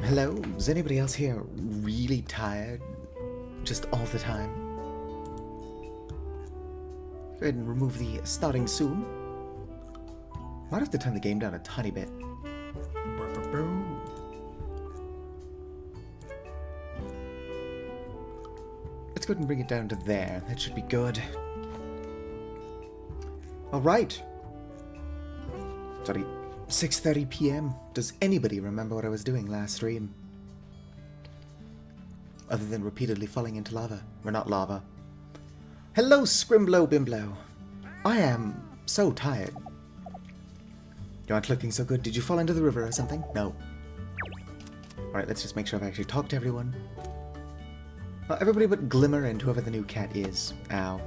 Hello? Is anybody else here really tired? Just all the time? Go ahead and remove the starting soon. Might have to turn the game down a tiny bit. Let's go ahead and bring it down to there. That should be good. Alright. Sorry, 6:30 p.m. Does anybody remember what I was doing last stream? Other than repeatedly falling into lava. Or not lava. Hello, Scrimblow Bimblow. I am so tired. You aren't looking so good. Did you fall into the river or something? No. Alright, let's just make sure I've actually talked to everyone. Well, everybody but Glimmer and whoever the new cat is. Ow.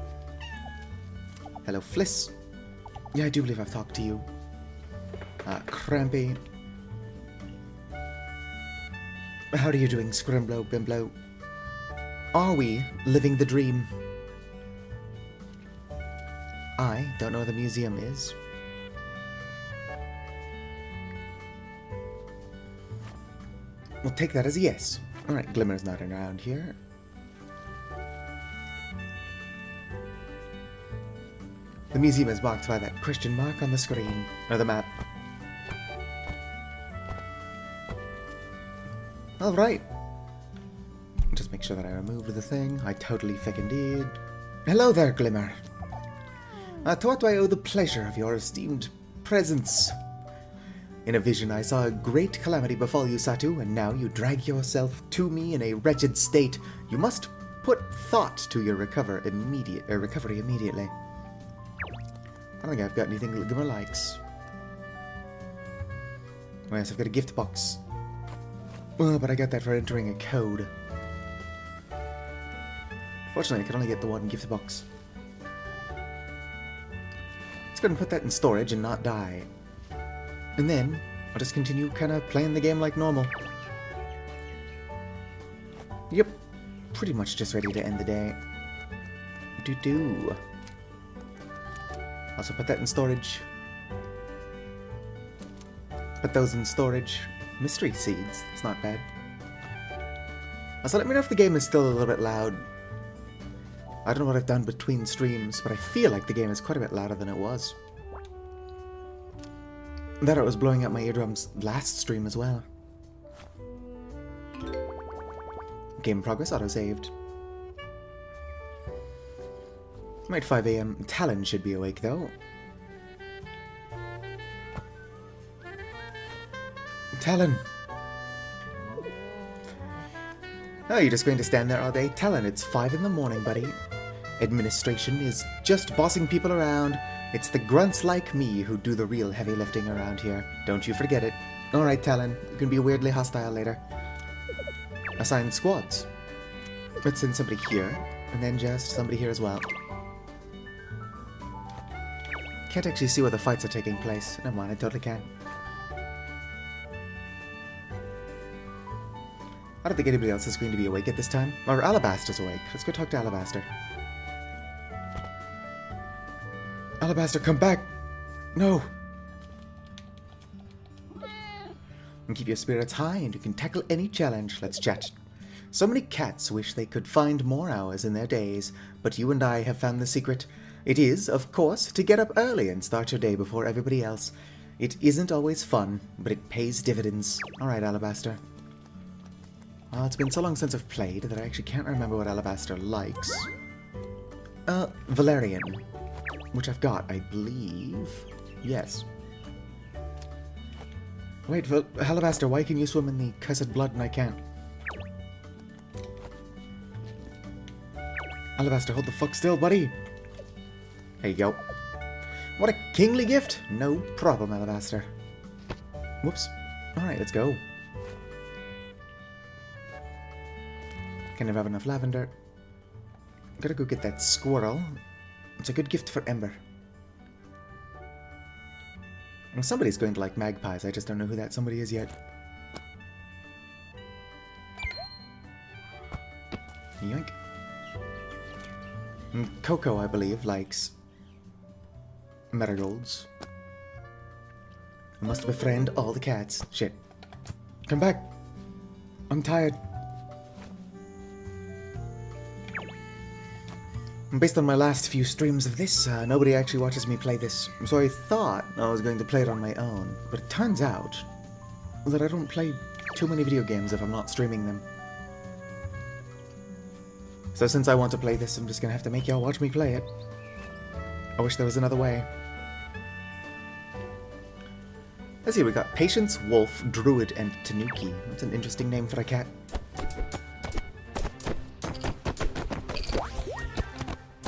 Hello, Fliss. Yeah, I do believe I've talked to you. Crampy. How are you doing, Scrimblow Bimblow? Are we living the dream? I don't know where the museum is. We'll take that as a yes. Alright, Glimmer's not around here. The museum is marked by that question mark on the screen, or the map. Alright. Just make sure that I removed the thing. I totally fucking did. Hello there, Glimmer. To what do I owe the pleasure of your esteemed presence? In a vision I saw a great calamity befall you, Satu, and now you drag yourself to me in a wretched state. You must put thought to your recovery immediately. I don't think I've got anything that Glimmer likes. Oh yes, I've got a gift box. Oh, but I got that for entering a code. Fortunately, I can only get the one gift box. Let's go ahead and put that in storage and not die. And then, I'll just continue kind of playing the game like normal. Yep, pretty much just ready to end the day. Doo-doo. Also put that in storage. Put those in storage. Mystery seeds, that's not bad. Also, let me know if the game is still a little bit loud. I don't know what I've done between streams, but I feel like the game is quite a bit louder than it was. That it was blowing out my eardrums last stream as well. Game in progress, auto-saved. Right, 5 AM. Talon should be awake, though. Talon! Oh, you're just going to stand there all day? Talon, it's 5 in the morning, buddy. Administration is just bossing people around. It's the grunts like me who do the real heavy lifting around here. Don't you forget it. Alright, Talon. You can be weirdly hostile later. Assign squads. Let's send somebody here, and then just somebody here as well. Can't actually see where the fights are taking place. Never mind, I totally can. I don't think anybody else is going to be awake at this time. Or Alabaster's awake. Let's go talk to Alabaster. Alabaster, come back! No! And keep your spirits high and you can tackle any challenge. Let's chat. So many cats wish they could find more hours in their days, but you and I have found the secret. It is, of course, to get up early and start your day before everybody else. It isn't always fun, but it pays dividends. Alright, Alabaster. Well, it's been so long since I've played that I actually can't remember what Alabaster likes. Valerian. Which I've got, I believe. Yes. Wait, Alabaster, why can you swim in the cursed blood and I can't? Alabaster, hold the fuck still, buddy! There you go. What a kingly gift! No problem, Alabaster. Whoops. Alright, let's go. Can never have enough lavender. Gotta go get that squirrel. It's a good gift for Ember. Well, somebody's going to like magpies, I just don't know who that somebody is yet. Yoink. And Coco, I believe, likes marigolds. I must befriend all the cats. Shit. Come back. I'm tired. Based on my last few streams of this, nobody actually watches me play this, so I thought I was going to play it on my own, but it turns out that I don't play too many video games if I'm not streaming them. So since I want to play this, I'm just gonna have to make y'all watch me play it. I wish there was another way. Let's see, we got Patience, Wolf, Druid, and Tanuki. That's an interesting name for a cat.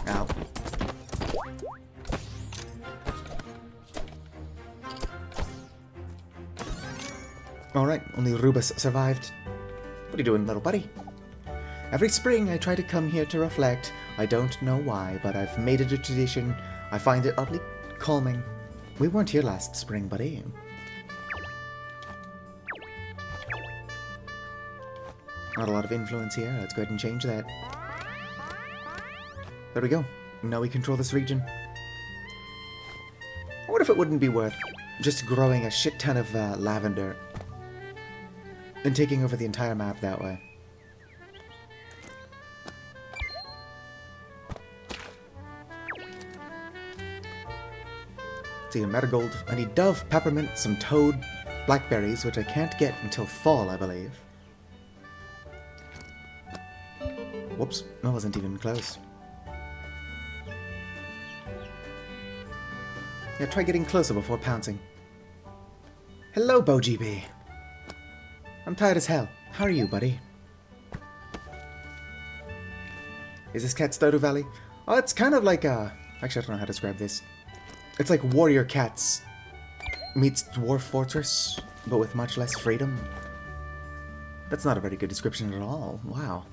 Ow. Alright, only Rubus survived. What are you doing, little buddy? Every spring I try to come here to reflect. I don't know why, but I've made it a tradition. I find it oddly calming. We weren't here last spring, buddy. Not a lot of influence here. Let's go ahead and change that. There we go. Now we control this region. I wonder if it wouldn't be worth just growing a shit ton of lavender and taking over the entire map that way. See, a marigold. I need dove, peppermint, some toad, blackberries, which I can't get until fall, I believe. Whoops, that wasn't even close. Yeah, try getting closer before pouncing. Hello, BoGB. I'm tired as hell. How are you, buddy? Is this cat Stardew Valley? Oh, it's kind of like a... Actually, I don't know how to describe this. It's like Warrior Cats meets Dwarf Fortress, but with much less freedom. That's not a very good description at all. Wow.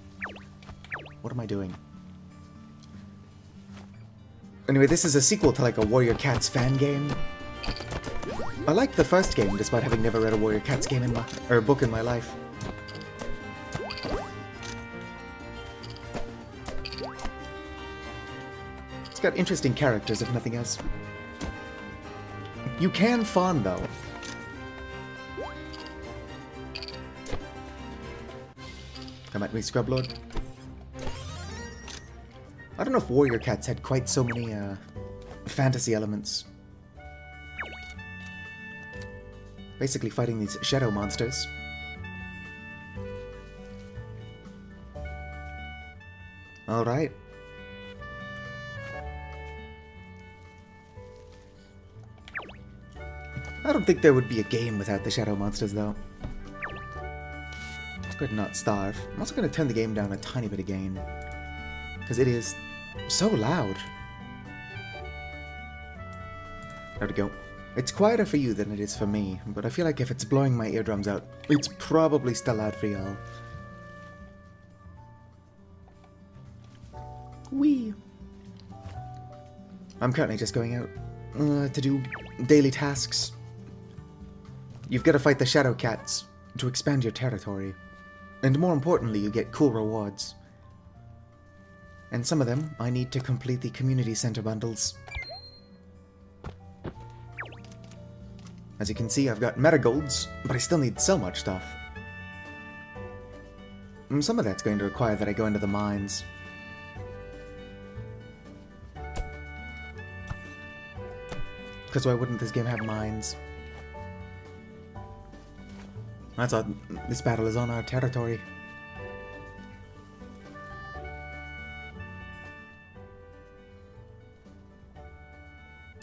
What am I doing? Anyway, this is a sequel to like a Warrior Cats fan game. I liked the first game, despite having never read a Warrior Cats game in my book in my life. It's got interesting characters, if nothing else. You can farm, though. Come at me, Scrublord. I don't know if Warrior Cats had quite so many fantasy elements. Basically fighting these shadow monsters. Alright. I don't think there would be a game without the shadow monsters, though. Let's go ahead and not starve. I'm also going to turn the game down a tiny bit again, because it is so loud. There we go. It's quieter for you than it is for me, but I feel like if it's blowing my eardrums out, it's probably still loud for y'all. Whee! I'm currently just going out to do daily tasks. You've got to fight the Shadow Cats to expand your territory. And more importantly, you get cool rewards. And some of them, I need to complete the community center bundles. As you can see, I've got marigolds, but I still need so much stuff. Some of that's going to require that I go into the mines. Because why wouldn't this game have mines? That's odd. This battle is on our territory.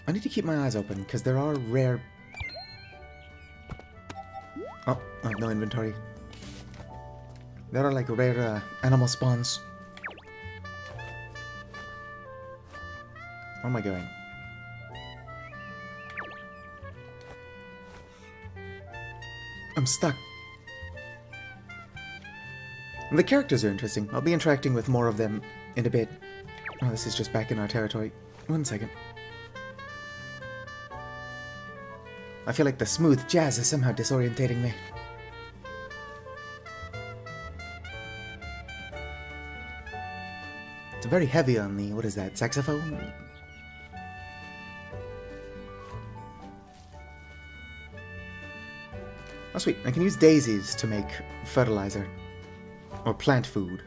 I need to keep my eyes open, because there are rare... Oh, I have no inventory. There are like rare animal spawns. Where am I going? I'm stuck. And the characters are interesting. I'll be interacting with more of them in a bit. Oh, this is just back in our territory. 1 second. I feel like the smooth jazz is somehow disorientating me. It's very heavy on the, what is that, saxophone? Oh sweet, I can use daisies to make fertilizer. Or plant food.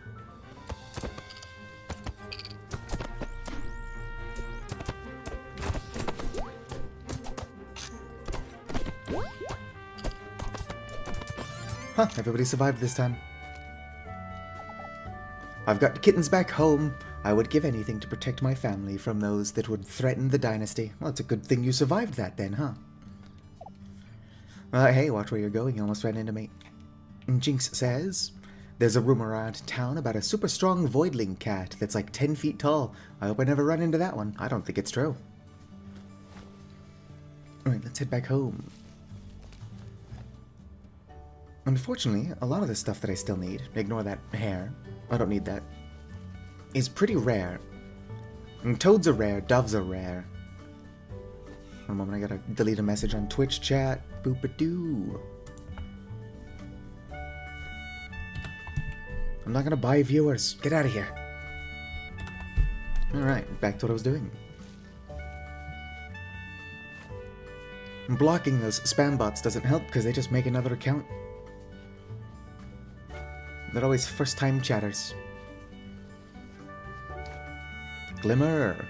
Huh, everybody survived this time. I've got the kittens back home. I would give anything to protect my family from those that would threaten the dynasty. Well, it's a good thing you survived that then, huh? Hey, watch where you're going. You almost ran into me. Jinx says, there's a rumor around town about a super strong voidling cat that's like 10 feet tall. I hope I never run into that one. I don't think it's true. Alright, let's head back home. Unfortunately, a lot of the stuff that I still need, ignore that hair, I don't need that, is pretty rare. And toads are rare, doves are rare. One moment, I gotta delete a message on Twitch chat. Boop-a-doo. I'm not gonna buy viewers. Get out of here. Alright, back to what I was doing. Blocking those spam bots doesn't help because they just make another account. They're always first-time chatters. Glimmer.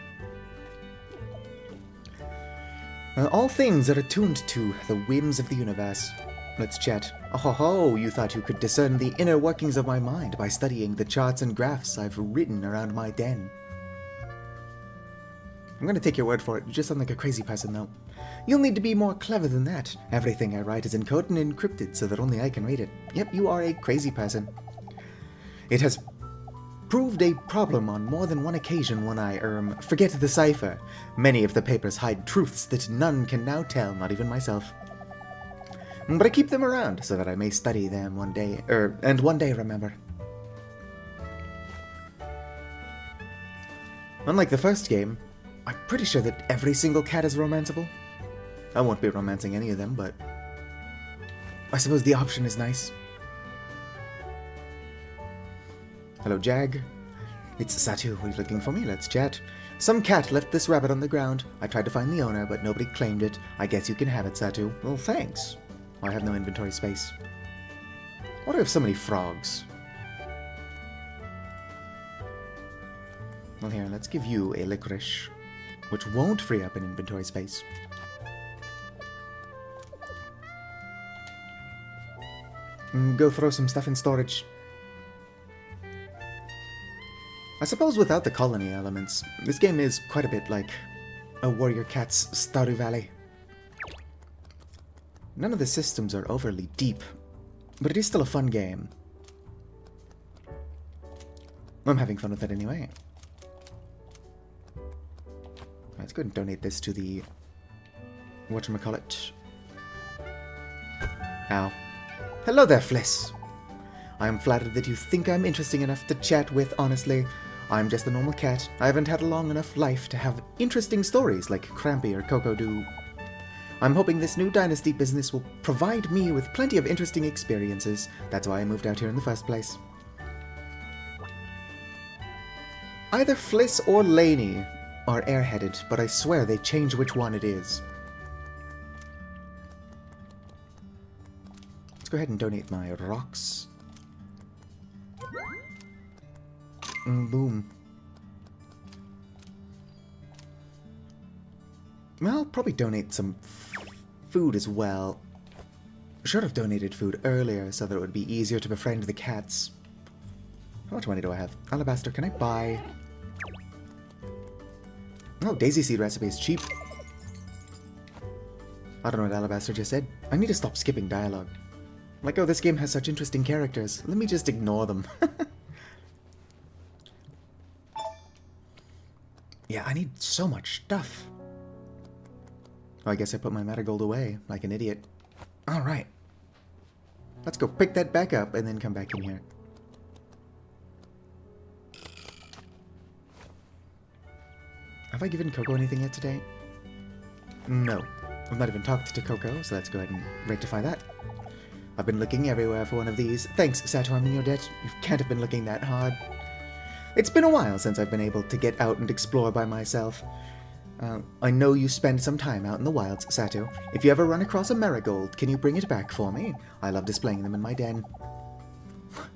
All things are attuned to the whims of the universe. Let's chat. Oh ho ho, you thought you could discern the inner workings of my mind by studying the charts and graphs I've written around my den. I'm gonna take your word for it. You just sound like a crazy person, though. You'll need to be more clever than that. Everything I write is encoded and encrypted so that only I can read it. Yep, you are a crazy person. It has proved a problem on more than one occasion when I, forget the cipher. Many of the papers hide truths that none can now tell, not even myself. But I keep them around so that I may study them one day, and one day remember. Unlike the first game, I'm pretty sure that every single cat is romanceable. I won't be romancing any of them, but I suppose the option is nice. Hello, Jag. It's Satu. Are you looking for me? Let's chat. Some cat left this rabbit on the ground. I tried to find the owner, but nobody claimed it. I guess you can have it, Satu. Well, thanks. I have no inventory space. What do I have so many frogs? Well, here, let's give you a licorice, which won't free up an inventory space. Go throw some stuff in storage. I suppose without the colony elements, this game is quite a bit like a Warrior Cat's Stardew Valley. None of the systems are overly deep, but it is still a fun game. I'm having fun with it anyway. Let's go ahead and donate this to the... whatchamacallit. Ow. Hello there, Fliss! I am flattered that you think I'm interesting enough to chat with, honestly. I'm just a normal cat. I haven't had a long enough life to have interesting stories like Crampy or Coco do. I'm hoping this new dynasty business will provide me with plenty of interesting experiences. That's why I moved out here in the first place. Either Fliss or Laney are airheaded, but I swear they change which one it is. Let's go ahead and donate my rocks. Boom. Well, I'll probably donate some food as well. Should have donated food earlier so that it would be easier to befriend the cats. How much money do I have? Alabaster, can I buy... Oh, daisy seed recipe is cheap. I don't know what Alabaster just said. I need to stop skipping dialogue. Like, oh, this game has such interesting characters. Let me just ignore them. Yeah, I need so much stuff. Oh, I guess I put my marigold away, like an idiot. Alright. Let's go pick that back up and then come back in here. Have I given Coco anything yet today? No. I've not even talked to Coco, so let's go ahead and rectify that. I've been looking everywhere for one of these. Thanks, Sato, I'm in your debt. You can't have been looking that hard. It's been a while since I've been able to get out and explore by myself. I know you spend some time out in the wilds, Satu. If you ever run across a marigold, can you bring it back for me? I love displaying them in my den.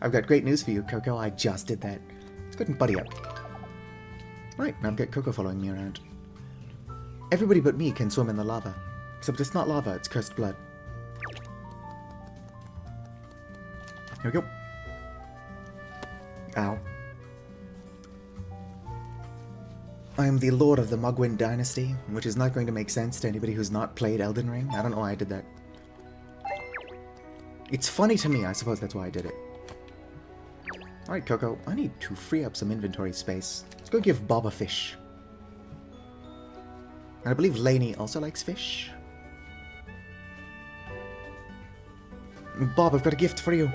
I've got great news for you, Coco. I just did that. Let's go ahead and buddy up. Right, now I've got Coco following me around. Everybody but me can swim in the lava. Except it's not lava, it's cursed blood. Here we go. Ow. I am the Lord of the Mugwin Dynasty, which is not going to make sense to anybody who's not played Elden Ring. I don't know why I did that. It's funny to me, I suppose that's why I did it. Alright, Coco, I need to free up some inventory space. Let's go give Bob a fish. And I believe Lainey also likes fish. Bob, I've got a gift for you.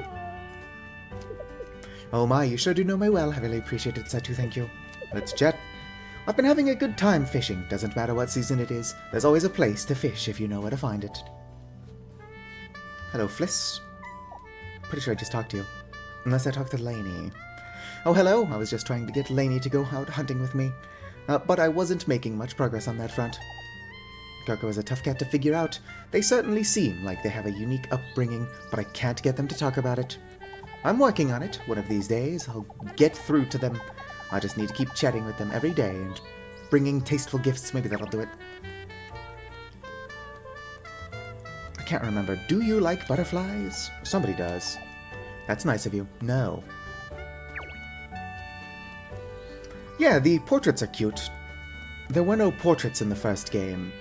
Oh my, you sure do know me well. I really appreciate it, Satu, thank you. Let's chat. I've been having a good time fishing. Doesn't matter what season it is. There's always a place to fish if you know where to find it. Hello, Fliss. Pretty sure I just talked to you. Unless I talked to Lainey. Oh, hello. I was just trying to get Lainey to go out hunting with me. But I wasn't making much progress on that front. Coco is a tough cat to figure out. They certainly seem like they have a unique upbringing, but I can't get them to talk about it. I'm working on it. One of these days, I'll get through to them. I just need to keep chatting with them every day and bringing tasteful gifts. Maybe that'll do it. I can't remember. Do you like butterflies? Somebody does. That's nice of you. No. Yeah, the portraits are cute. There were no portraits in the first game.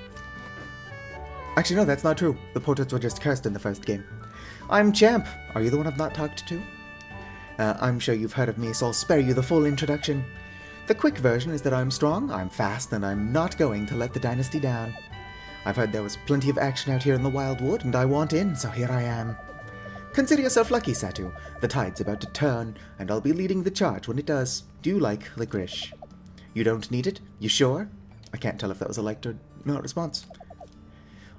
Actually, no, that's not true. The portraits were just cursed in the first game. I'm Champ. Are you the one I've not talked to? I'm sure you've heard of me, so I'll spare you the full introduction. The quick version is that I'm strong, I'm fast, and I'm not going to let the dynasty down. I've heard there was plenty of action out here in the Wildwood, and I want in, so here I am. Consider yourself lucky, Satu. The tide's about to turn, and I'll be leading the charge when it does. Do you like licorice? You don't need it? You sure? I can't tell if that was a liked or not response.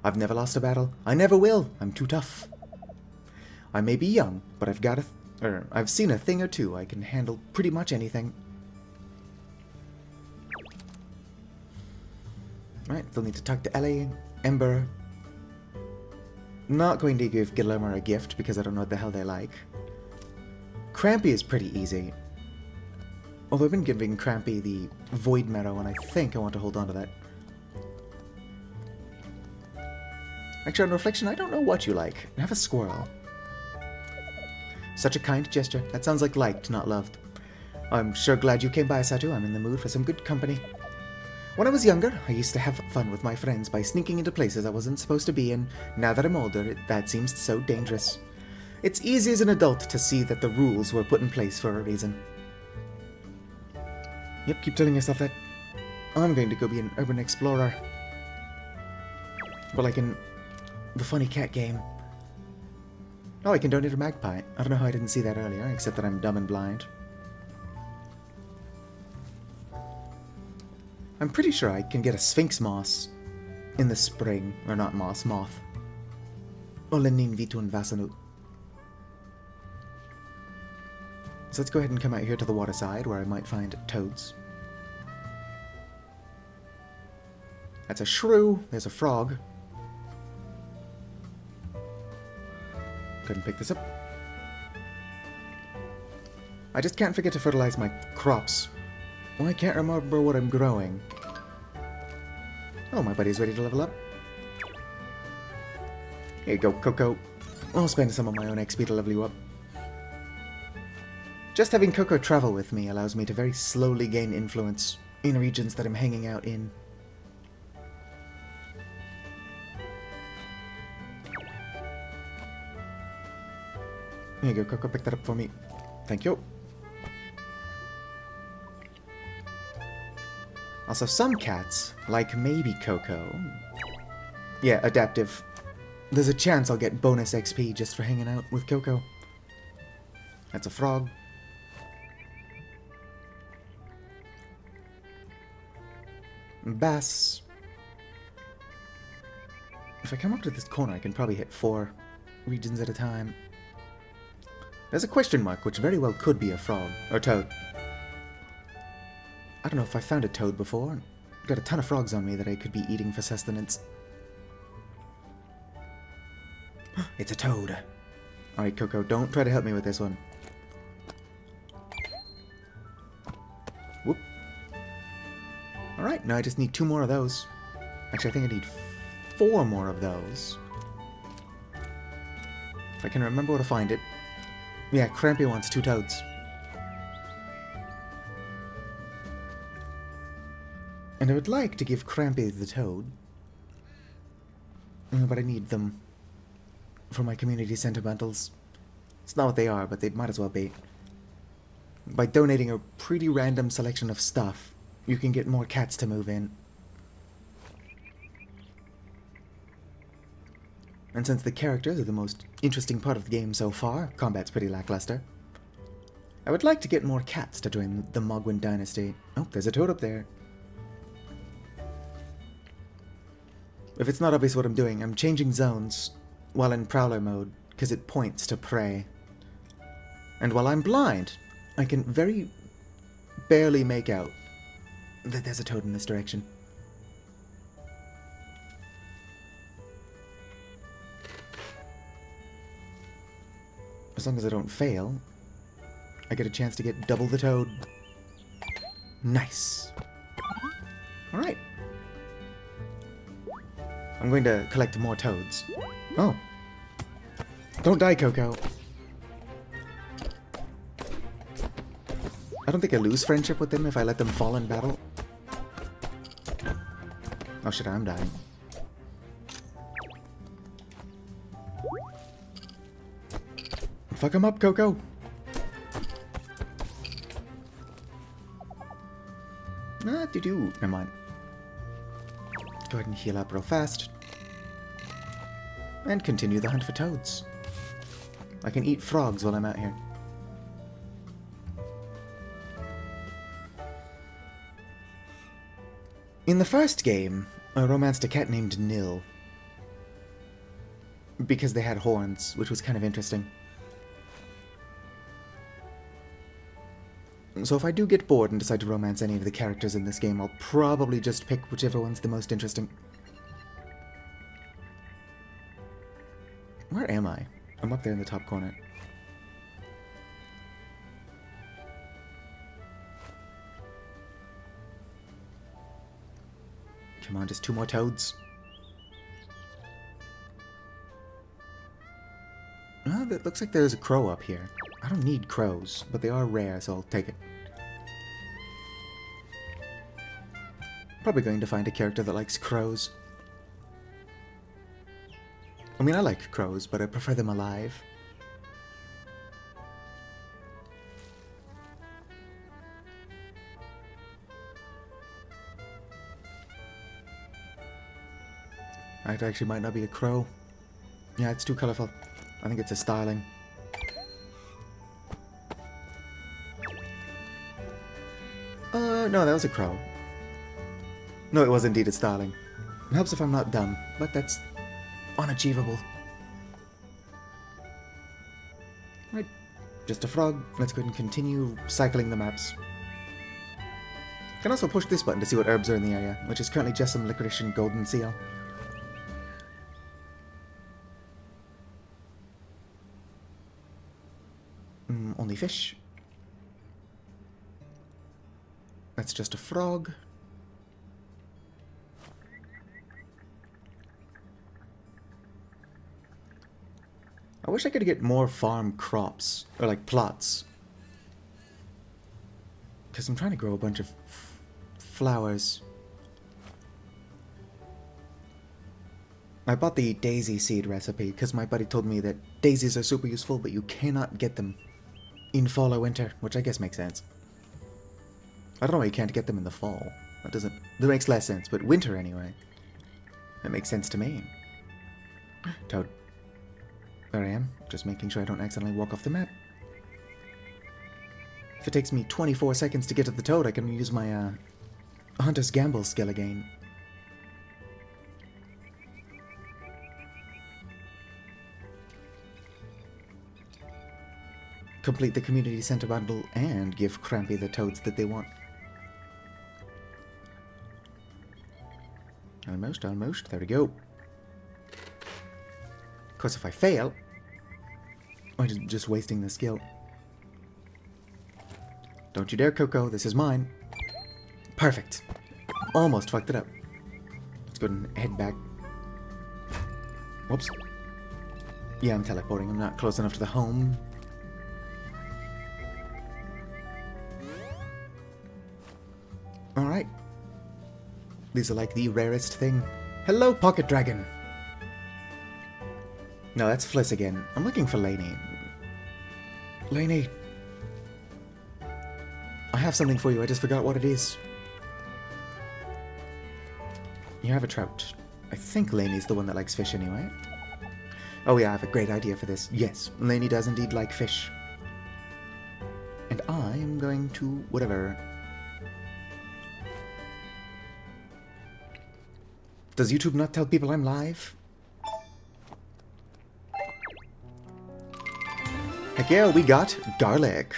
I've never lost a battle. I never will. I'm too tough. I may be young, but I've seen a thing or two. I can handle pretty much anything. Right, they'll need to talk to Ellie, Ember. Not going to give Gillimer a gift because I don't know what the hell they like. Crampy is pretty easy. Although I've been giving Crampy the Void Marrow, and I think I want to hold on to that. Actually, on reflection, I don't know what you like. Have a squirrel. Such a kind gesture. That sounds like liked, not loved. I'm sure glad you came by, Satu. I'm in the mood for some good company. When I was younger, I used to have fun with my friends by sneaking into places I wasn't supposed to be in. Now that I'm older, that seems so dangerous. It's easy as an adult to see that the rules were put in place for a reason. Yep, keep telling yourself that. I'm going to go be an urban explorer. But like in the funny cat game. Oh, I can donate a magpie. I don't know how I didn't see that earlier, except that I'm dumb and blind. I'm pretty sure I can get a sphinx moss in the spring. Or not moss, moth. Olenin vitun vasanu. So let's go ahead and come out here to the waterside where I might find toads. That's a shrew. There's a frog. Go ahead and pick this up. I just can't forget to fertilize my crops. Well, I can't remember what I'm growing. Oh, my buddy's ready to level up. Here you go, Coco. I'll spend some of my own XP to level you up. Just having Coco travel with me allows me to very slowly gain influence in regions that I'm hanging out in. Here you go, Coco, pick that up for me. Thank you. Also, some cats, like maybe Coco... Yeah, adaptive. There's a chance I'll get bonus XP just for hanging out with Coco. That's a frog. Bass. If I come up to this corner, I can probably hit 4 regions at a time. There's a question mark, which very well could be a frog. Or toad. I don't know if I found a toad before. got a ton of frogs on me that I could be eating for sustenance. It's a toad. Alright, Coco, don't try to help me with this one. Whoop. Alright, now I just need 2 more of those. Actually, I think I need 4 more of those. If I can remember where to find it. Yeah, Crampy wants 2 toads. And I would like to give Crampy the toad. But I need them for my community sentimentals. It's not what they are, but they might as well be. By donating a pretty random selection of stuff, you can get more cats to move in. And since the characters are the most interesting part of the game so far, combat's pretty lackluster, I would like to get more cats to join the Mogwin dynasty. Oh, there's a toad up there. If it's not obvious what I'm doing, I'm changing zones while in Prowler mode, because it points to prey. And while I'm blind, I can very barely make out that there's a toad in this direction. As long as I don't fail, I get a chance to get double the toad. Nice. Alright. I'm going to collect more toads. Oh. Don't die, Coco. I don't think I lose friendship with them if I let them fall in battle. Oh shit, I'm dying. Fuck him up, Coco. Ah, doo-doo. Never mind. Go ahead and heal up real fast. And continue the hunt for toads. I can eat frogs while I'm out here. In the first game, I romanced a cat named Nil. Because they had horns, which was kind of interesting. So if I do get bored and decide to romance any of the characters in this game, I'll probably just pick whichever one's the most interesting. Where am I? I'm up there in the top corner. Come on, just 2 more toads. Oh, it looks like there's a crow up here. I don't need crows, but they are rare, so I'll take it. Probably going to find a character that likes crows. I mean, I like crows, but I prefer them alive. It actually might not be a crow. Yeah, it's too colorful. I think it's a starling. No, that was a crow. No, it was indeed a starling. It helps if I'm not dumb, but that's unachievable. Right, just a frog. Let's go ahead and continue cycling the maps. I can also push this button to see what herbs are in the area, which is currently just some licorice and golden seal. Only fish. That's just a frog. I wish I could get more farm crops, or like plots. Because I'm trying to grow a bunch of flowers. I bought the daisy seed recipe because my buddy told me that daisies are super useful, but you cannot get them in fall or winter, which I guess makes sense. I don't know why you can't get them in the fall. That makes less sense, but winter anyway. That makes sense to me. Toad. There I am, just making sure I don't accidentally walk off the map. If it takes me 24 seconds to get to the toad, I can use my Hunter's Gamble skill again. Complete the community center bundle and give Crampy the toads that they want. Almost, almost. There we go. Of course, if I fail, I'm just wasting the skill. Don't you dare, Coco. This is mine. Perfect. Almost fucked it up. Let's go and head back. Whoops. Yeah, I'm teleporting. I'm not close enough to the home. Alright. These are like the rarest thing. Hello, Pocket Dragon. No, that's Fliss again. I'm looking for Lainey. Lainey. I have something for you. I just forgot what it is. You have a trout. I think Lainey's the one that likes fish anyway. Oh yeah, I have a great idea for this. Yes, Lainey does indeed like fish. And I am going to... whatever. Does YouTube not tell people I'm live? Heck yeah, we got Garlic.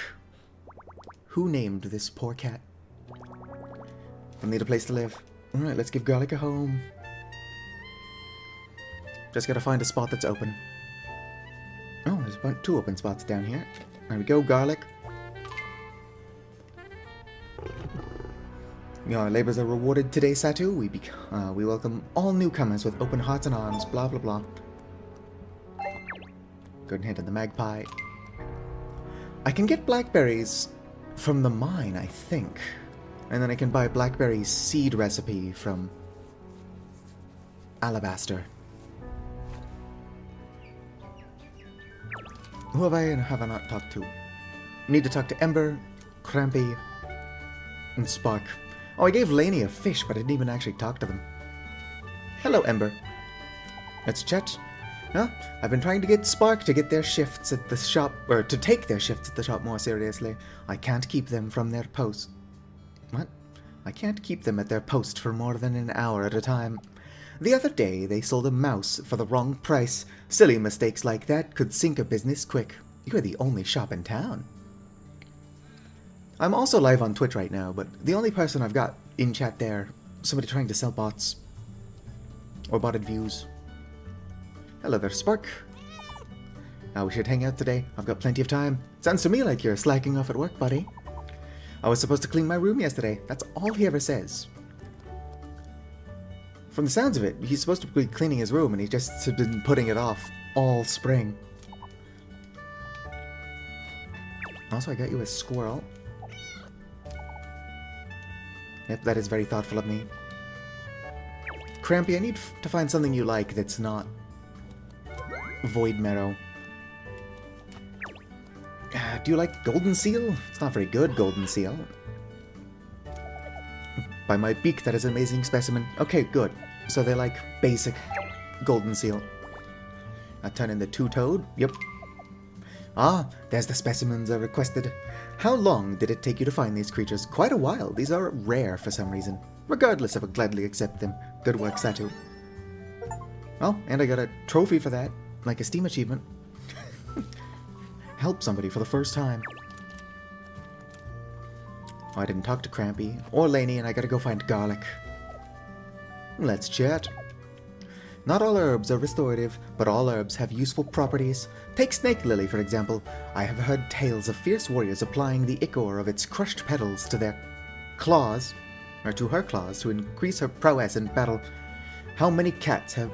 Who named this poor cat? I need a place to live. Alright, let's give Garlic a home. Just gotta find a spot that's open. Oh, there's about 2 open spots down here. There we go, Garlic. Our labors are rewarded today, Satu. We welcome all newcomers with open hearts and arms, blah blah blah. Go ahead to the magpie. I can get blackberries from the mine, I think. And then I can buy blackberry seed recipe from Alabaster. Who have I not talked to? Need to talk to Ember, Crampy, and Spark. Oh, I gave Lainey a fish, but I didn't even actually talk to them. Hello, Ember. Let's chat. Huh? I've been trying to get Spark to get their shifts at the shop, or to take their shifts at the shop more seriously. I can't keep them from their post. What? I can't keep them at their post for more than an hour at a time. The other day, they sold a mouse for the wrong price. Silly mistakes like that could sink a business quick. You're the only shop in town. I'm also live on Twitch right now, but the only person I've got in chat there, somebody trying to sell bots. Or botted views. Hello there, Spark. We should hang out today. I've got plenty of time. Sounds to me like you're slacking off at work, buddy. I was supposed to clean my room yesterday. That's all he ever says. From the sounds of it, he's supposed to be cleaning his room, and he just has been putting it off all spring. Also, I got you a squirrel. Yep, that is very thoughtful of me. Crampy, I need to find something you like that's not void marrow. Do you like golden seal? It's not very good, golden seal. By my beak, that is an amazing specimen. Okay, good. So they like basic golden seal. I turn in the two-toed. Yep. Ah, there's the specimens I requested. How long did it take you to find these creatures? Quite a while. These are rare for some reason. Regardless, I would gladly accept them. Good work, Satu. Oh, and I got a trophy for that. Like a Steam achievement. Help somebody for the first time. Oh, I didn't talk to Crampy or Lainey, and I gotta go find Garlic. Let's chat. Not all herbs are restorative, but all herbs have useful properties. Take Snake Lily, for example. I have heard tales of fierce warriors applying the ichor of its crushed petals to their claws, or to her claws, to increase her prowess in battle. How many cats have,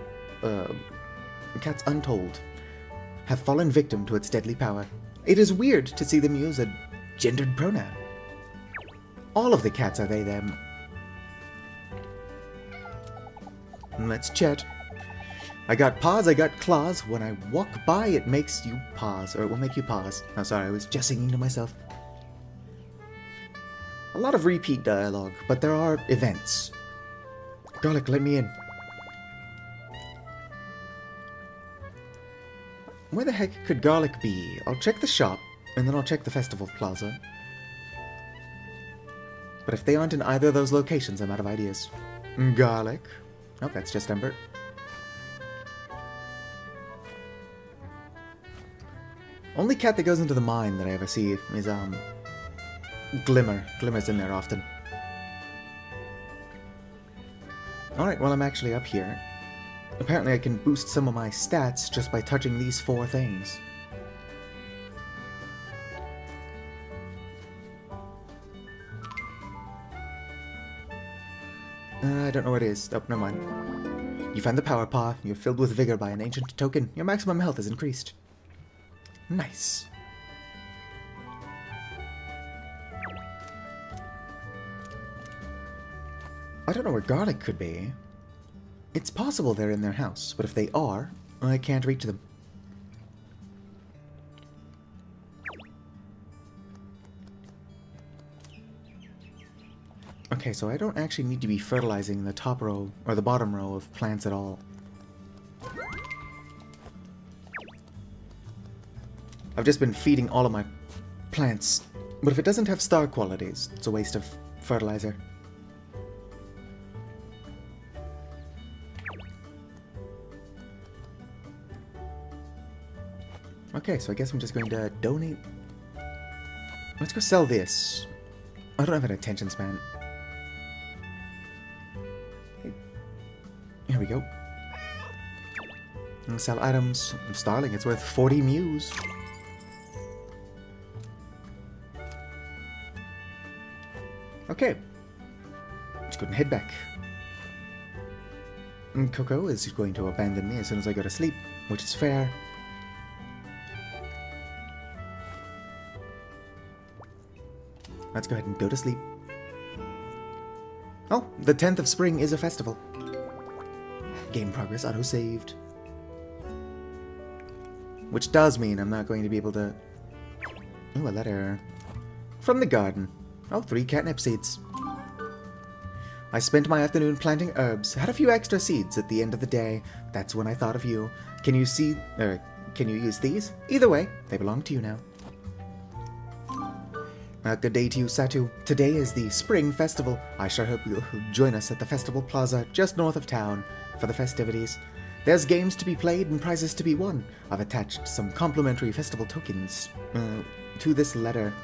cats untold, have fallen victim to its deadly power. It is weird to see them use a gendered pronoun. All of the cats are they, them. Let's chat. I got paws, I got claws. When I walk by, it makes you pause. Or it will make you pause. Oh, sorry, I was just singing to myself. A lot of repeat dialogue, but there are events. Garlic, let me in. Where the heck could Garlic be? I'll check the shop, and then I'll check the festival plaza. But if they aren't in either of those locations, I'm out of ideas. Garlic. Nope, that's just Ember. Only cat that goes into the mine that I ever see is, Glimmer. Glimmer's in there often. Alright, well I'm actually up here. Apparently I can boost some of my stats just by touching these 4 things. I don't know what it is. Oh, never mind. You find the power paw. You're filled with vigor by an ancient token. Your maximum health is increased. Nice. I don't know where garlic could be. It's possible they're in their house, but if they are, I can't reach them. Okay, so I don't actually need to be fertilizing the top row, or the bottom row of plants at all. I've just been feeding all of my plants, but if it doesn't have star qualities, it's a waste of fertilizer. Okay, so I guess I'm just going to donate. Let's go sell this. I don't have an attention span. Here we go. And sell items. Starling, it's worth 40 mews. Okay. Let's go and head back. And Coco is going to abandon me as soon as I go to sleep, which is fair. Let's go ahead and go to sleep. Oh, the 10th of spring is a festival. Game progress auto-saved. Which does mean I'm not going to be able to... Ooh, a letter. From the garden. Oh, 3 catnip seeds. I spent my afternoon planting herbs. Had a few extra seeds at the end of the day. That's when I thought of you. Can you use these? Either way, they belong to you now. Good day to you, Satu. Today is the Spring Festival. I sure hope you'll join us at the Festival Plaza just north of town for the festivities. There's games to be played and prizes to be won. I've attached some complimentary festival tokens to this letter.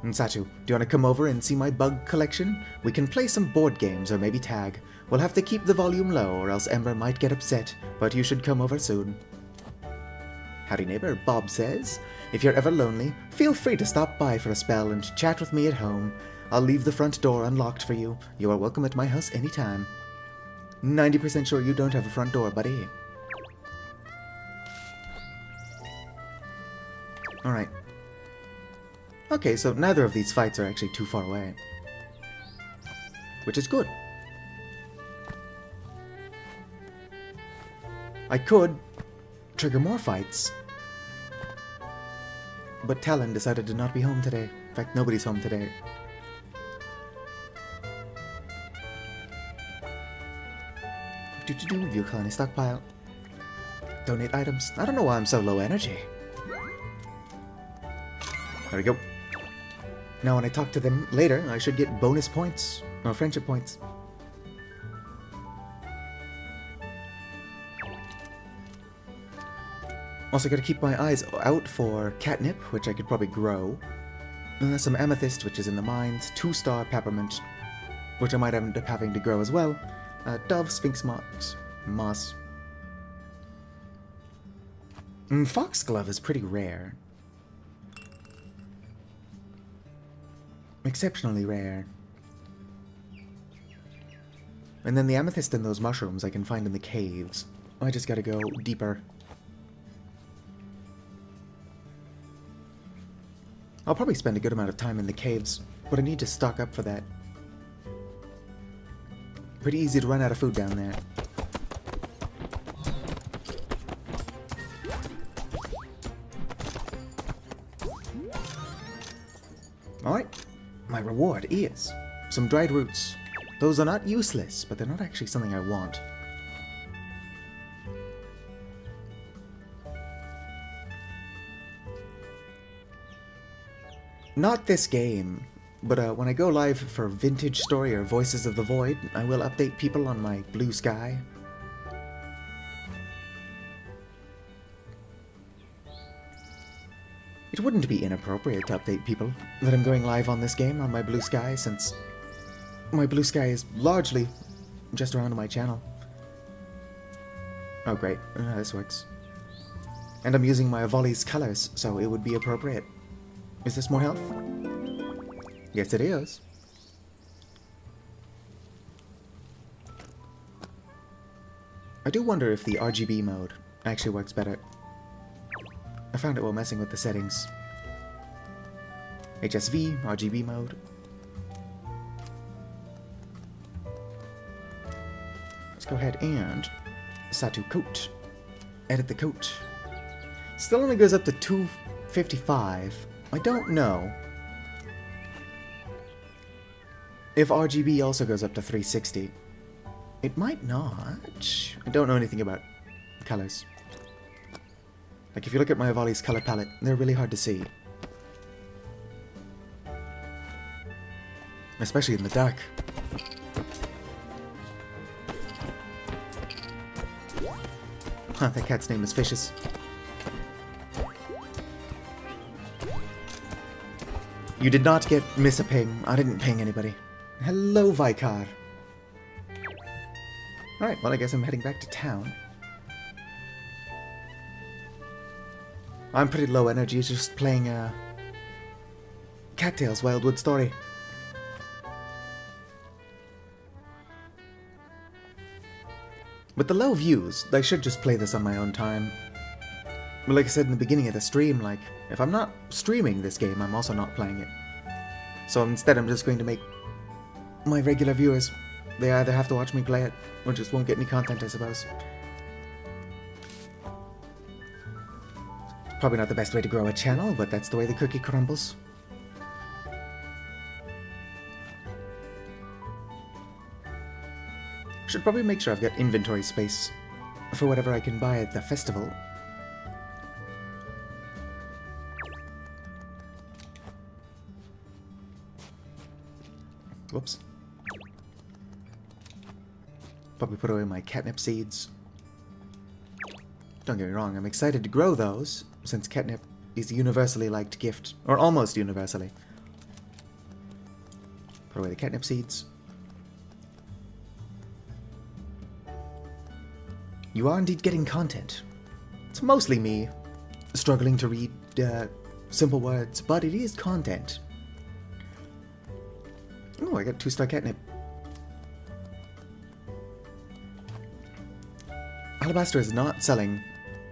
Satu, do you want to come over and see my bug collection? We can play some board games or maybe tag. We'll have to keep the volume low or else Ember might get upset, but you should come over soon. Howdy neighbor, Bob says. If you're ever lonely, feel free to stop by for a spell and chat with me at home. I'll leave the front door unlocked for you. You are welcome at my house anytime. 90% sure you don't have a front door, buddy. Alright. Okay, so neither of these fights are actually too far away. Which is good. I could trigger more fights. But Talon decided to not be home today. In fact, nobody's home today. View colony stockpile. Donate items. I don't know why I'm so low energy. There we go. Now when I talk to them later, I should get bonus points. Or friendship points. Also gotta keep my eyes out for catnip, which I could probably grow. Some amethyst, which is in the mines. 2-star peppermint, which I might end up having to grow as well. Dove, sphinx moss. Foxglove is pretty rare. Exceptionally rare. And then the amethyst and those mushrooms I can find in the caves. I just gotta go deeper. I'll probably spend a good amount of time in the caves, but I need to stock up for that. Pretty easy to run out of food down there. Alright, my reward is some dried roots. Those are not useless, but they're not actually something I want. Not this game, but when I go live for Vintage Story or Voices of the Void, I will update people on my blue sky. It wouldn't be inappropriate to update people that I'm going live on this game on my blue sky, since my blue sky is largely just around my channel. Oh great, this works. And I'm using my Avoli's colors, so it would be appropriate. Is this more health? Yes it is. I do wonder if the RGB mode actually works better. I found it while messing with the settings. HSV, RGB mode. Let's go ahead and Satu coat. Edit the coat. Still only goes up to 255. I don't know if RGB also goes up to 360. It might not. I don't know anything about colors. Like if you look at my Avoli's color palette, they're really hard to see. Especially in the dark. Huh, that cat's name is Fishes. You did not miss a ping. I didn't ping anybody. Hello, Vicar. Alright, well I guess I'm heading back to town. I'm pretty low energy, just playing Cattails, Wildwood Story. With the low views, I should just play this on my own time. But like I said in the beginning of the stream, like, if I'm not streaming this game, I'm also not playing it. So instead I'm just going to make my regular viewers, they either have to watch me play it, or just won't get any content, I suppose. Probably not the best way to grow a channel, but that's the way the cookie crumbles. Should probably make sure I've got inventory space for whatever I can buy at the festival. Whoops. Probably put away my catnip seeds. Don't get me wrong, I'm excited to grow those, since catnip is a universally liked gift, or almost universally. Put away the catnip seeds. You are indeed getting content. It's mostly me struggling to read simple words, but it is content. Oh, I got 2-star catnip. Alabaster is not selling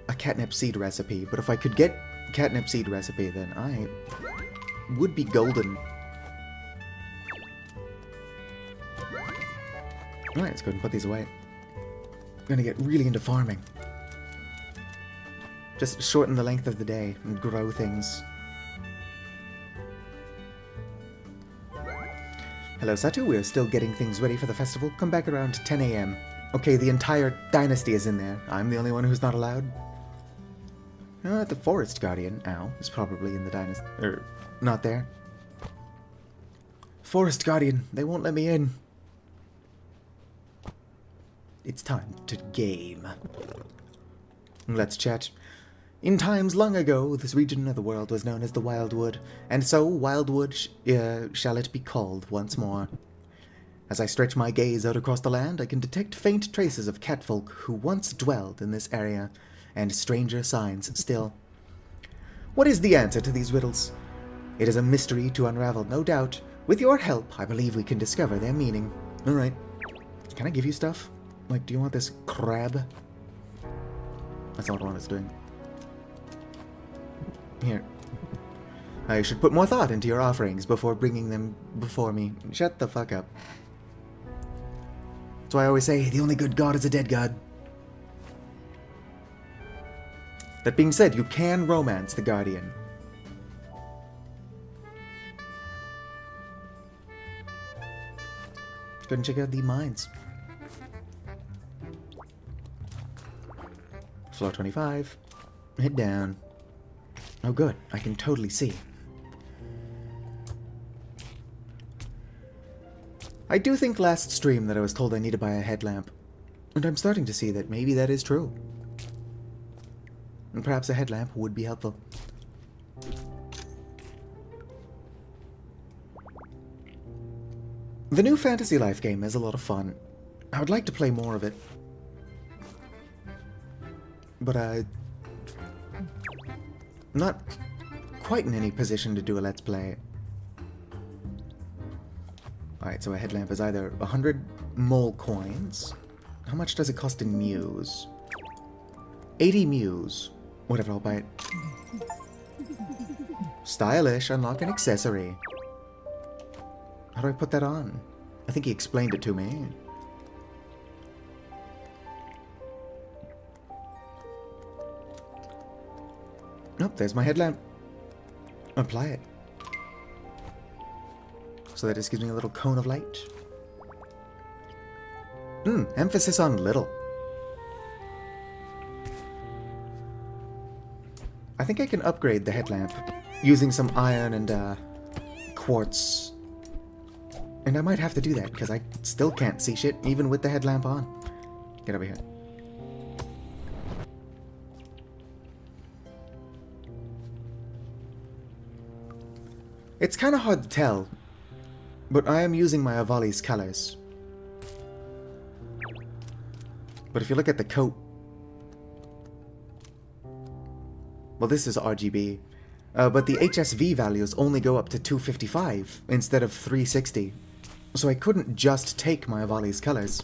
a catnip seed recipe, but if I could get catnip seed recipe, then I would be golden. Alright, let's go ahead and put these away. I'm gonna get really into farming. Just shorten the length of the day and grow things. Hello, Satu. We're still getting things ready for the festival. Come back around 10 AM. Okay, the entire dynasty is in there. I'm the only one who's not allowed. The Forest Guardian, ow, is probably in the dynasty. Not there. Forest Guardian, they won't let me in. It's time to game. Let's chat. In times long ago, this region of the world was known as the Wildwood, and so Wildwood shall it be called once more. As I stretch my gaze out across the land, I can detect faint traces of catfolk who once dwelled in this area, and stranger signs still. What is the answer to these riddles? It is a mystery to unravel, no doubt. With your help, I believe we can discover their meaning. Alright. Can I give you stuff? Like, do you want this crab? That's not what I was doing. Here. I should put more thought into your offerings before bringing them before me. Shut the fuck up. That's why I always say, the only good god is a dead god. That being said, you can romance the Guardian. Let's go and check out the mines. Floor 25. Head down. Oh good, I can totally see. I do think last stream that I was told I need to buy a headlamp. And I'm starting to see that maybe that is true. And perhaps a headlamp would be helpful. The new Fantasy Life game is a lot of fun. I would like to play more of it. But not quite in any position to do a Let's Play. Alright, so a headlamp is either 100 mole coins. How much does it cost in Muse? 80 Muse. Whatever, I'll buy it. Stylish, unlock an accessory. How do I put that on? I think he explained it to me. Nope, there's my headlamp. Apply it. So that just gives me a little cone of light. Emphasis on little. I think I can upgrade the headlamp using some iron and quartz. And I might have to do that because I still can't see shit even with the headlamp on. Get over here. It's kind of hard to tell, but I am using my Avali's colors. But if you look at the coat, well, this is RGB, but the HSV values only go up to 255 instead of 360. So I couldn't just take my Avali's colors.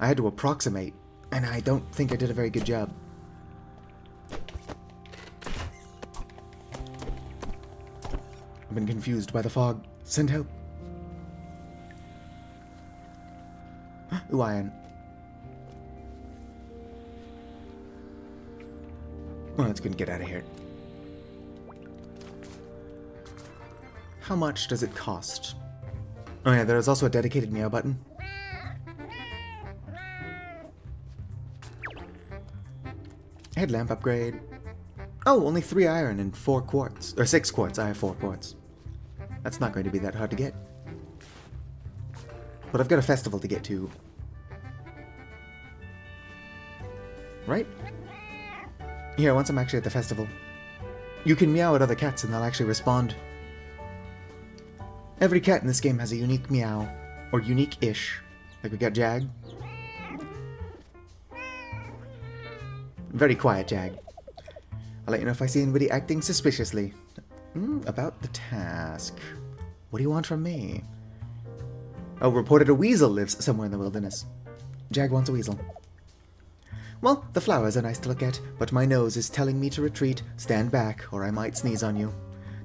I had to approximate, and I don't think I did a very good job. I've been confused by the fog. Send help. Ooh, iron. Well, let's go and get out of here. How much does it cost? Oh yeah, there is also a dedicated meow button. Headlamp upgrade. Oh, only 3 iron and 4 quartz. Or 6 quartz. I have 4 quartz. That's not going to be that hard to get. But I've got a festival to get to. Right? Here, once I'm actually at the festival, you can meow at other cats and they'll actually respond. Every cat in this game has a unique meow. Or unique-ish. Like we got Jag. Very quiet, Jag. I'll let you know if I see anybody acting suspiciously. About the task. What do you want from me? Oh, reported a weasel lives somewhere in the wilderness. Jag wants a weasel. Well, the flowers are nice to look at, but my nose is telling me to retreat. Stand back, or I might sneeze on you.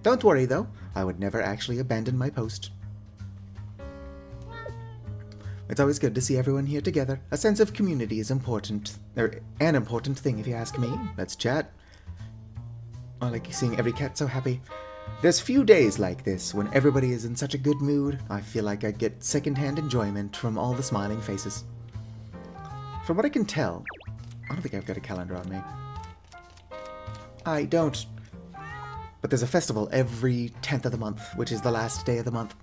Don't worry, though. I would never actually abandon my post. It's always good to see everyone here together. A sense of community is important. Or an important thing, if you ask me. Let's chat. I like seeing every cat so happy. There's few days like this when everybody is in such a good mood. I feel like I get secondhand enjoyment from all the smiling faces. From what I can tell, I don't think I've got a calendar on me. I don't. But there's a festival every 10th of the month, which is the last day of the month.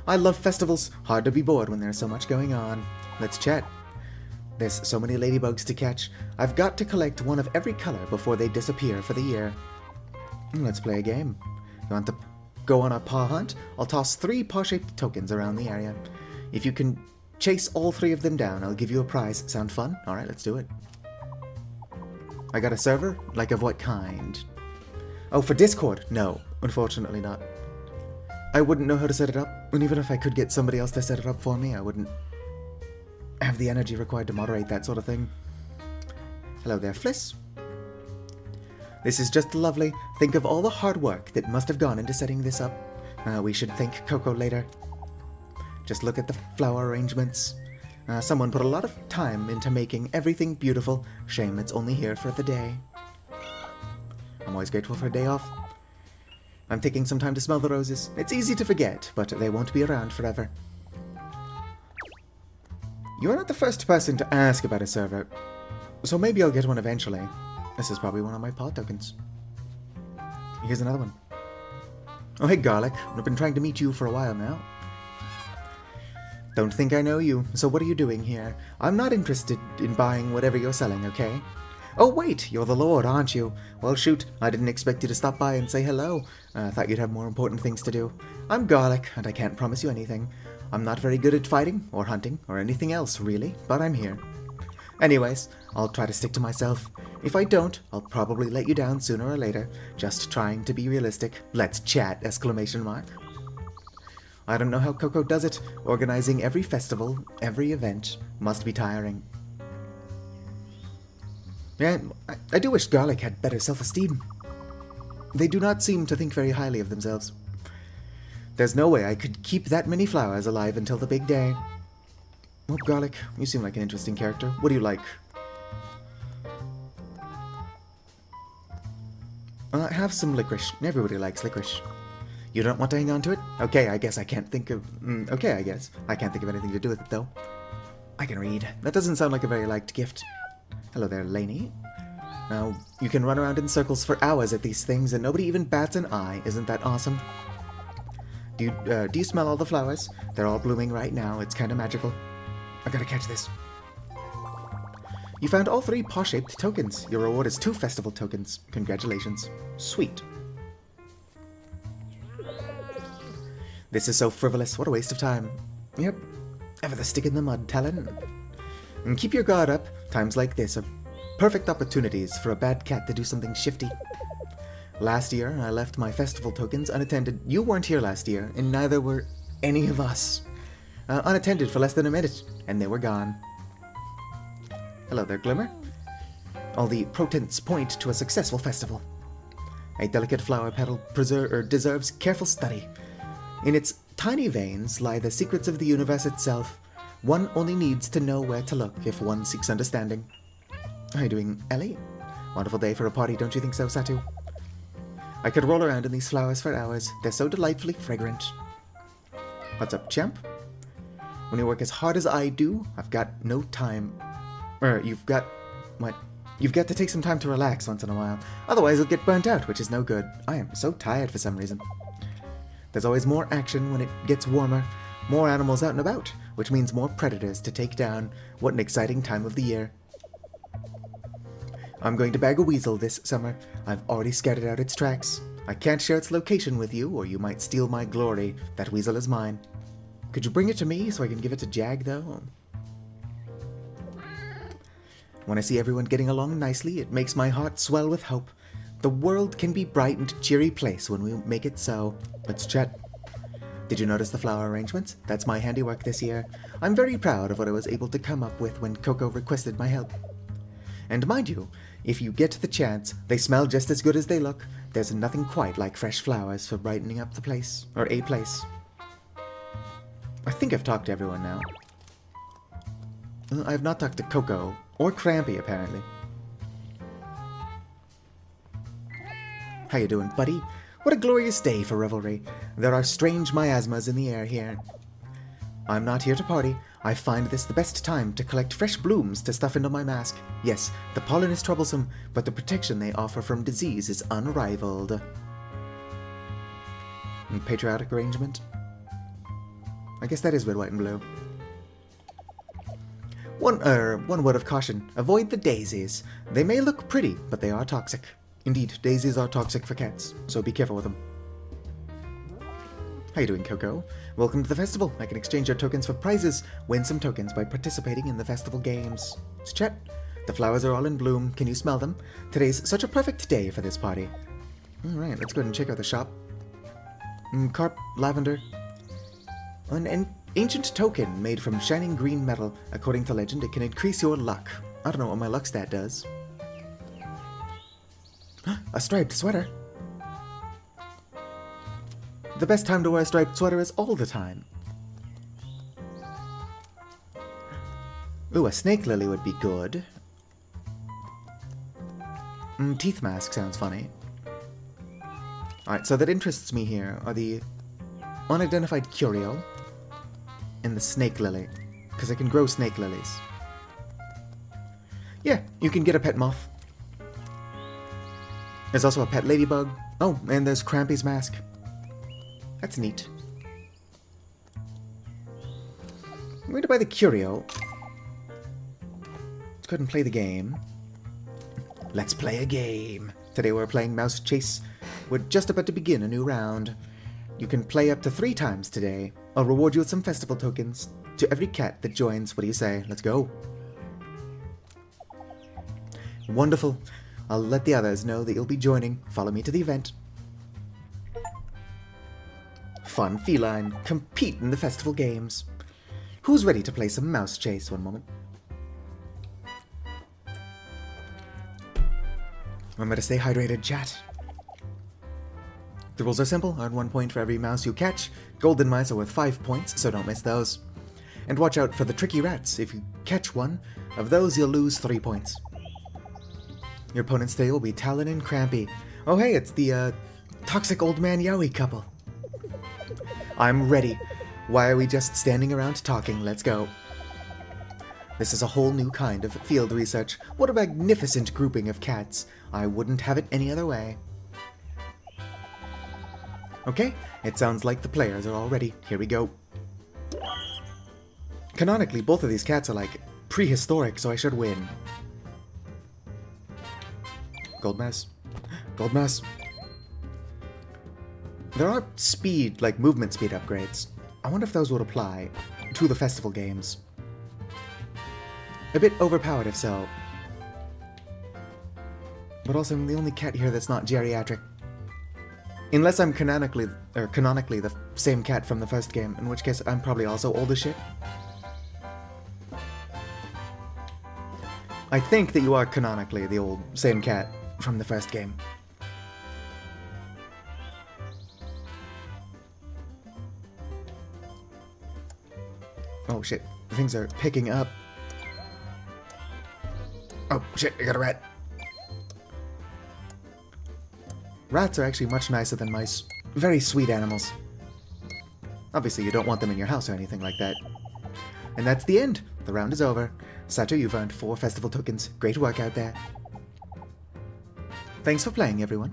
I love festivals. Hard to be bored when there's so much going on. Let's chat. There's so many ladybugs to catch. I've got to collect one of every color before they disappear for the year. Let's play a game. You want to go on a paw hunt? I'll toss 3 paw-shaped tokens around the area. If you can chase all 3 of them down, I'll give you a prize. Sound fun? Alright, let's do it. I got a server? Like of what kind? Oh, for Discord? No, unfortunately not. I wouldn't know how to set it up, and even if I could get somebody else to set it up for me, I wouldn't have the energy required to moderate that sort of thing. Hello there, Fliss. This is just lovely. Think of all the hard work that must have gone into setting this up. We should thank Coco later. Just look at the flower arrangements. Someone put a lot of time into making everything beautiful. Shame it's only here for the day. I'm always grateful for a day off. I'm taking some time to smell the roses. It's easy to forget, but they won't be around forever. You're not the first person to ask about a server, so maybe I'll get one eventually. This is probably one of my paw tokens. Here's another one. Oh, hey, Garlic. I've been trying to meet you for a while now. Don't think I know you, so what are you doing here? I'm not interested in buying whatever you're selling, okay? Oh, wait, you're the Lord, aren't you? Well, shoot, I didn't expect you to stop by and say hello. I thought you'd have more important things to do. I'm Garlic, and I can't promise you anything. I'm not very good at fighting, or hunting, or anything else, really, but I'm here. Anyways, I'll try to stick to myself. If I don't, I'll probably let you down sooner or later. Just trying to be realistic. Let's chat! Exclamation mark. I don't know how Coco does it. Organizing every festival, every event, must be tiring. Yeah, I do wish Garlic had better self-esteem. They do not seem to think very highly of themselves. There's no way I could keep that many flowers alive until the big day. Oh, Garlic, you seem like an interesting character. What do you like? Have some licorice. Everybody likes licorice. You don't want to hang on to it? Okay, I guess I can't think of... okay, I guess. I can't think of anything to do with it, though. I can read. That doesn't sound like a very liked gift. Hello there, Lainey. Now, you can run around in circles for hours at these things and nobody even bats an eye. Isn't that awesome? Do you smell all the flowers? They're all blooming right now. It's kind of magical. I gotta catch this. You found all 3 paw-shaped tokens. Your reward is 2 festival tokens. Congratulations. Sweet. This is so frivolous. What a waste of time. Yep. Ever the stick in the mud, Talon. And keep your guard up. Times like this are perfect opportunities for a bad cat to do something shifty. Last year, I left my festival tokens unattended. You weren't here last year, and neither were any of us. Unattended for less than a minute, and they were gone. Hello there, Glimmer. All the portents point to a successful festival. A delicate flower petal deserves careful study. In its tiny veins lie the secrets of the universe itself. One only needs to know where to look if one seeks understanding. How are you doing, Ellie? Wonderful day for a party, don't you think so, Satu? I could roll around in these flowers for hours. They're so delightfully fragrant. What's up, champ? When you work as hard as I do, I've got no time. You've got... what? You've got to take some time to relax once in a while. Otherwise you'll get burnt out, which is no good. I am so tired for some reason. There's always more action when it gets warmer. More animals out and about, which means more predators to take down. What an exciting time of the year. I'm going to bag a weasel this summer. I've already scouted out its tracks. I can't share its location with you, or you might steal my glory. That weasel is mine. Could you bring it to me so I can give it to Jag, though? When I see everyone getting along nicely, it makes my heart swell with hope. The world can be a bright and cheery place when we make it so. Let's chat. Did you notice the flower arrangements? That's my handiwork this year. I'm very proud of what I was able to come up with when Coco requested my help. And mind you, if you get the chance, they smell just as good as they look. There's nothing quite like fresh flowers for brightening up the place, or a place. I think I've talked to everyone now. I have not talked to Coco, or Crampy, apparently. How you doing, buddy? What a glorious day for revelry. There are strange miasmas in the air here. I'm not here to party. I find this the best time to collect fresh blooms to stuff into my mask. Yes, the pollen is troublesome, but the protection they offer from disease is unrivaled. Patriotic arrangement? I guess that is red, white, and blue. One word of caution. Avoid the daisies. They may look pretty, but they are toxic. Indeed, daisies are toxic for cats, so be careful with them. How you doing, Coco? Welcome to the festival. I can exchange your tokens for prizes. Win some tokens by participating in the festival games. Let's chat. The flowers are all in bloom. Can you smell them? Today's such a perfect day for this party. Alright, let's go ahead and check out the shop. Carp, lavender. An ancient token made from shining green metal. According to legend, it can increase your luck. I don't know what my luck stat does. A striped sweater. The best time to wear a striped sweater is all the time. Ooh, a snake lily would be good. Teeth mask sounds funny. Alright, so that interests me here are the unidentified curio and the snake lily, because I can grow snake lilies. Yeah, you can get a pet moth. There's also a pet ladybug. Oh, and there's Crampy's mask. That's neat. I'm going to buy the curio. Let's go ahead and play the game. Let's play a game. Today we're playing Mouse Chase. We're just about to begin a new round. You can play up to 3 times today. I'll reward you with some festival tokens to every cat that joins. What do you say? Let's go. Wonderful. I'll let the others know that you'll be joining. Follow me to the event. Fun feline. Compete in the festival games. Who's ready to play some mouse chase? One moment. Remember to stay hydrated, chat. The rules are simple. Earn 1 point for every mouse you catch. Golden mice are worth 5 points, so don't miss those. And watch out for the tricky rats. If you catch one of those, you'll lose 3 points. Your opponents today will be Talon and Crampy. Oh hey, it's the toxic old man Yowie couple. I'm ready. Why are we just standing around talking? Let's go. This is a whole new kind of field research. What a magnificent grouping of cats. I wouldn't have it any other way. Okay, it sounds like the players are all ready. Here we go. Canonically, both of these cats are like prehistoric, so I should win. Gold mouse. Gold mouse. There are speed, like movement speed upgrades. I wonder if those would apply to the festival games. A bit overpowered if so. But also I'm the only cat here that's not geriatric. Unless I'm canonically the same cat from the first game, in which case I'm probably also old as shit. I think that you are canonically the same cat from the first game. Oh shit, things are picking up. Oh shit, I got a rat. Rats are actually much nicer than mice. Very sweet animals. Obviously, you don't want them in your house or anything like that. And that's the end. The round is over. Sato, you've earned 4 festival tokens. Great work out there. Thanks for playing, everyone.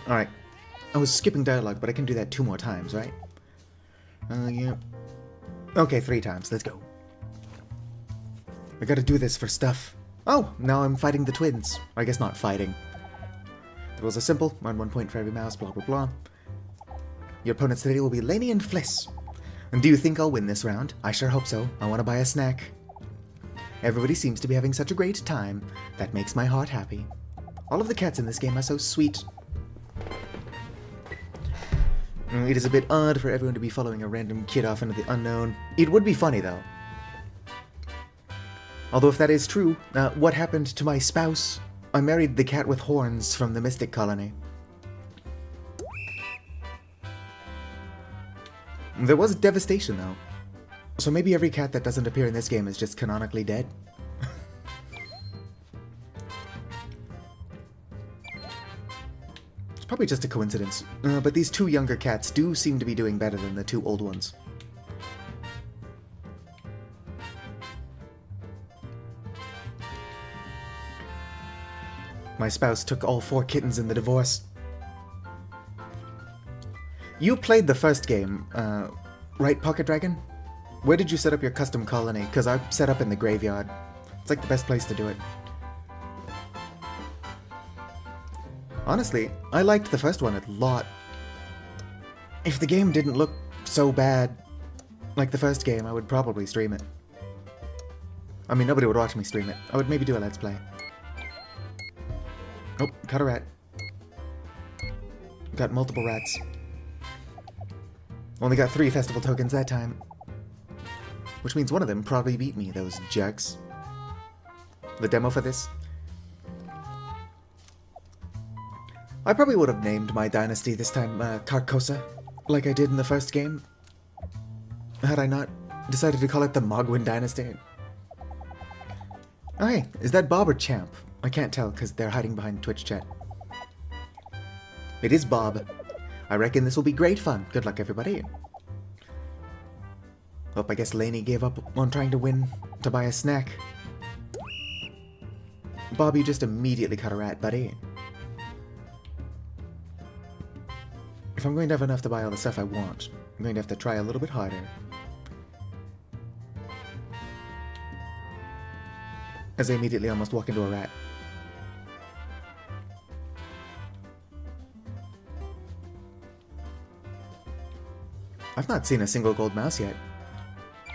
Alright. I was skipping dialogue, but I can do that 2 more times, right? Yeah. Okay, 3 times. Let's go. I gotta do this for stuff. Oh, now I'm fighting the twins. I guess not fighting. The rules are simple. Earn 1 point for every mouse, blah blah blah. Your opponents today will be Lainey and Fliss. And do you think I'll win this round? I sure hope so. I want to buy a snack. Everybody seems to be having such a great time. That makes my heart happy. All of the cats in this game are so sweet. It is a bit odd for everyone to be following a random kid off into the unknown. It would be funny, though. Although if that is true, what happened to my spouse? I married the cat with horns from the Mystic Colony. There was devastation, though. So maybe every cat that doesn't appear in this game is just canonically dead. It's probably just a coincidence. But these 2 younger cats do seem to be doing better than the 2 old ones. My spouse took all 4 kittens in the divorce. You played the first game, right, Pocket Dragon? Where did you set up your custom colony? Because I set up in the graveyard. It's like the best place to do it. Honestly, I liked the first one a lot. If the game didn't look so bad like the first game, I would probably stream it. I mean, nobody would watch me stream it. I would maybe do a Let's Play. Oh, caught a rat. Got multiple rats. Only got 3 festival tokens that time. Which means one of them probably beat me, those jerks. The demo for this? I probably would have named my dynasty this time Carcosa, like I did in the first game. Had I not decided to call it the Mogwin Dynasty. Oh hey, is that Bob or Champ? I can't tell because they're hiding behind Twitch chat. It is Bob. I reckon this will be great fun. Good luck, everybody. Oh, I guess Lainey gave up on trying to win to buy a snack. Bob, you just immediately caught a rat, buddy. If I'm going to have enough to buy all the stuff I want, I'm going to have to try a little bit harder. As I immediately almost walk into a rat. I've not seen a single gold mouse yet.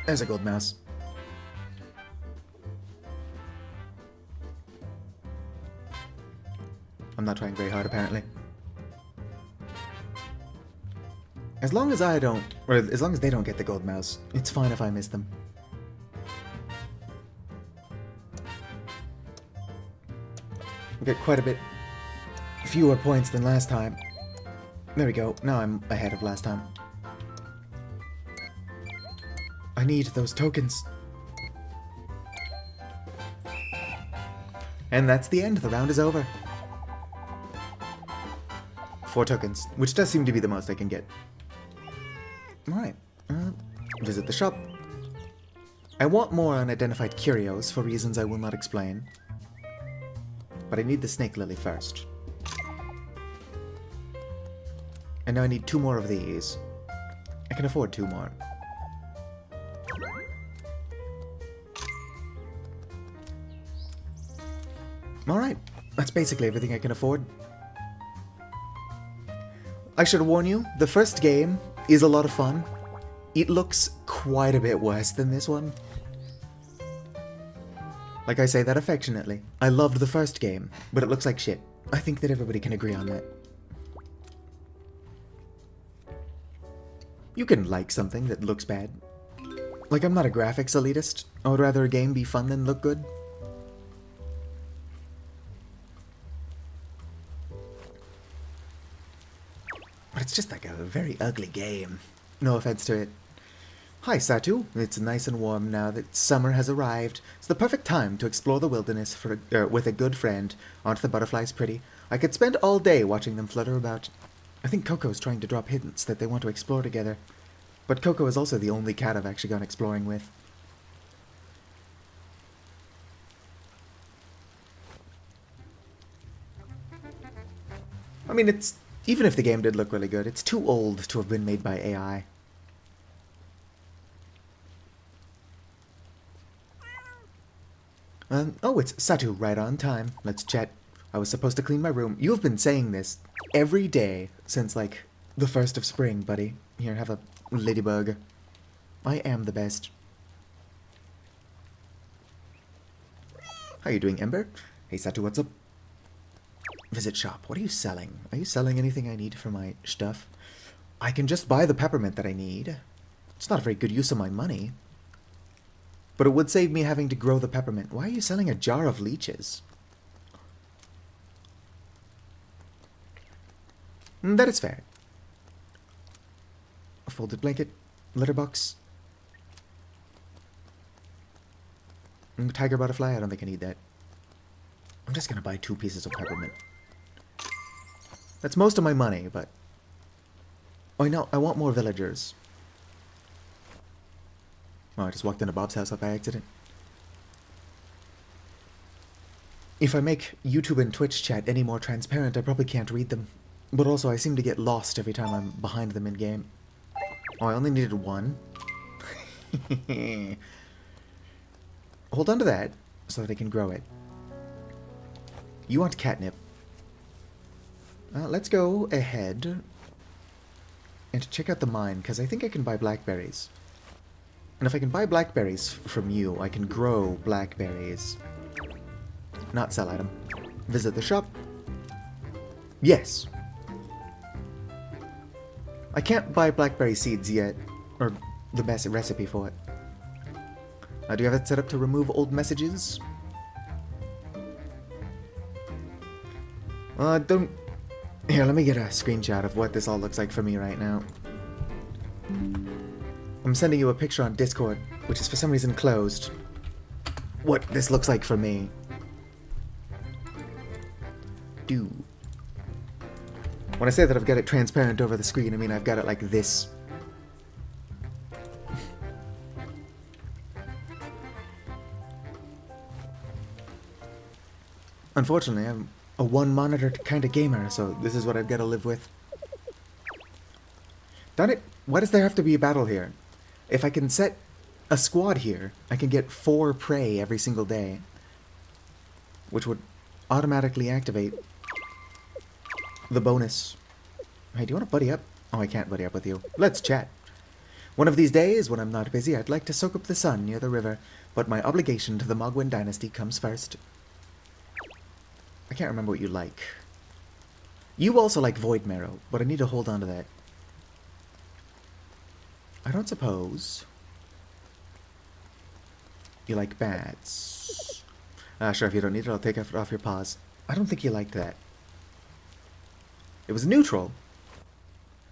There's a gold mouse. I'm not trying very hard, apparently. As long as I don't, or as long as they don't get the gold mouse, it's fine if I miss them. I get quite a bit fewer points than last time. There we go. Now I'm ahead of last time. I need those tokens. And that's the end. The round is over. 4 tokens, which does seem to be the most I can get. Alright. Visit the shop. I want more unidentified curios for reasons I will not explain. But I need the snake lily first. And now I need 2 more of these. I can afford 2 more. Alright, that's basically everything I can afford. I should warn you, the first game is a lot of fun. It looks quite a bit worse than this one. Like I say that affectionately. I loved the first game, but it looks like shit. I think that everybody can agree on that. You can like something that looks bad. Like, I'm not a graphics elitist. I would rather a game be fun than look good. But it's just like a very ugly game. No offense to it. Hi, Satu. It's nice and warm now that summer has arrived. It's the perfect time to explore the wilderness with a good friend. Aren't the butterflies pretty? I could spend all day watching them flutter about. I think Coco's trying to drop hints that they want to explore together. But Coco is also the only cat I've actually gone exploring with. I mean, it's... Even if the game did look really good, it's too old to have been made by AI. Oh, it's Satu, right on time. Let's chat. I was supposed to clean my room. You've been saying this every day since, like, the 1st of spring, buddy. Here, have a ladybug. I am the best. How you doing, Ember? Hey, Satu, what's up? Visit shop. What are you selling? Are you selling anything I need for my stuff? I can just buy the peppermint that I need. It's not a very good use of my money. But it would save me having to grow the peppermint. Why are you selling a jar of leeches? That is fair. A folded blanket. Litter box. Tiger butterfly. I don't think I need that. I'm just going to buy 2 pieces of peppermint. That's most of my money, but... Oh, no, I want more villagers. Oh, I just walked into Bob's house by accident. If I make YouTube and Twitch chat any more transparent, I probably can't read them. But also, I seem to get lost every time I'm behind them in-game. Oh, I only needed 1. Hold on to that, so that I can grow it. You want catnip. Let's go ahead and check out the mine, because I think I can buy blackberries. And if I can buy blackberries from you, I can grow blackberries. Not sell item. Visit the shop. Yes. I can't buy blackberry seeds yet, or the best recipe for it. Do you have it set up to remove old messages? Don't... Here, let me get a screenshot of what this all looks like for me right now. I'm sending you a picture on Discord, which is for some reason closed. What this looks like for me. When I say that I've got it transparent over the screen, I mean I've got it like this. Unfortunately, I'm a one-monitored kind of gamer, so this is what I've got to live with. Darn it, why does there have to be a battle here? If I can set a squad here, I can get 4 prey every single day. Which would automatically activate the bonus. Hey, do you want to buddy up? Oh, I can't buddy up with you. Let's chat. One of these days, when I'm not busy, I'd like to soak up the sun near the river, but my obligation to the Mogwin dynasty comes first. I can't remember what you like. You also like Void Marrow, but I need to hold on to that. I don't suppose you like bats. Sure, if you don't need it, I'll take it off your paws. I don't think you liked that. It was neutral.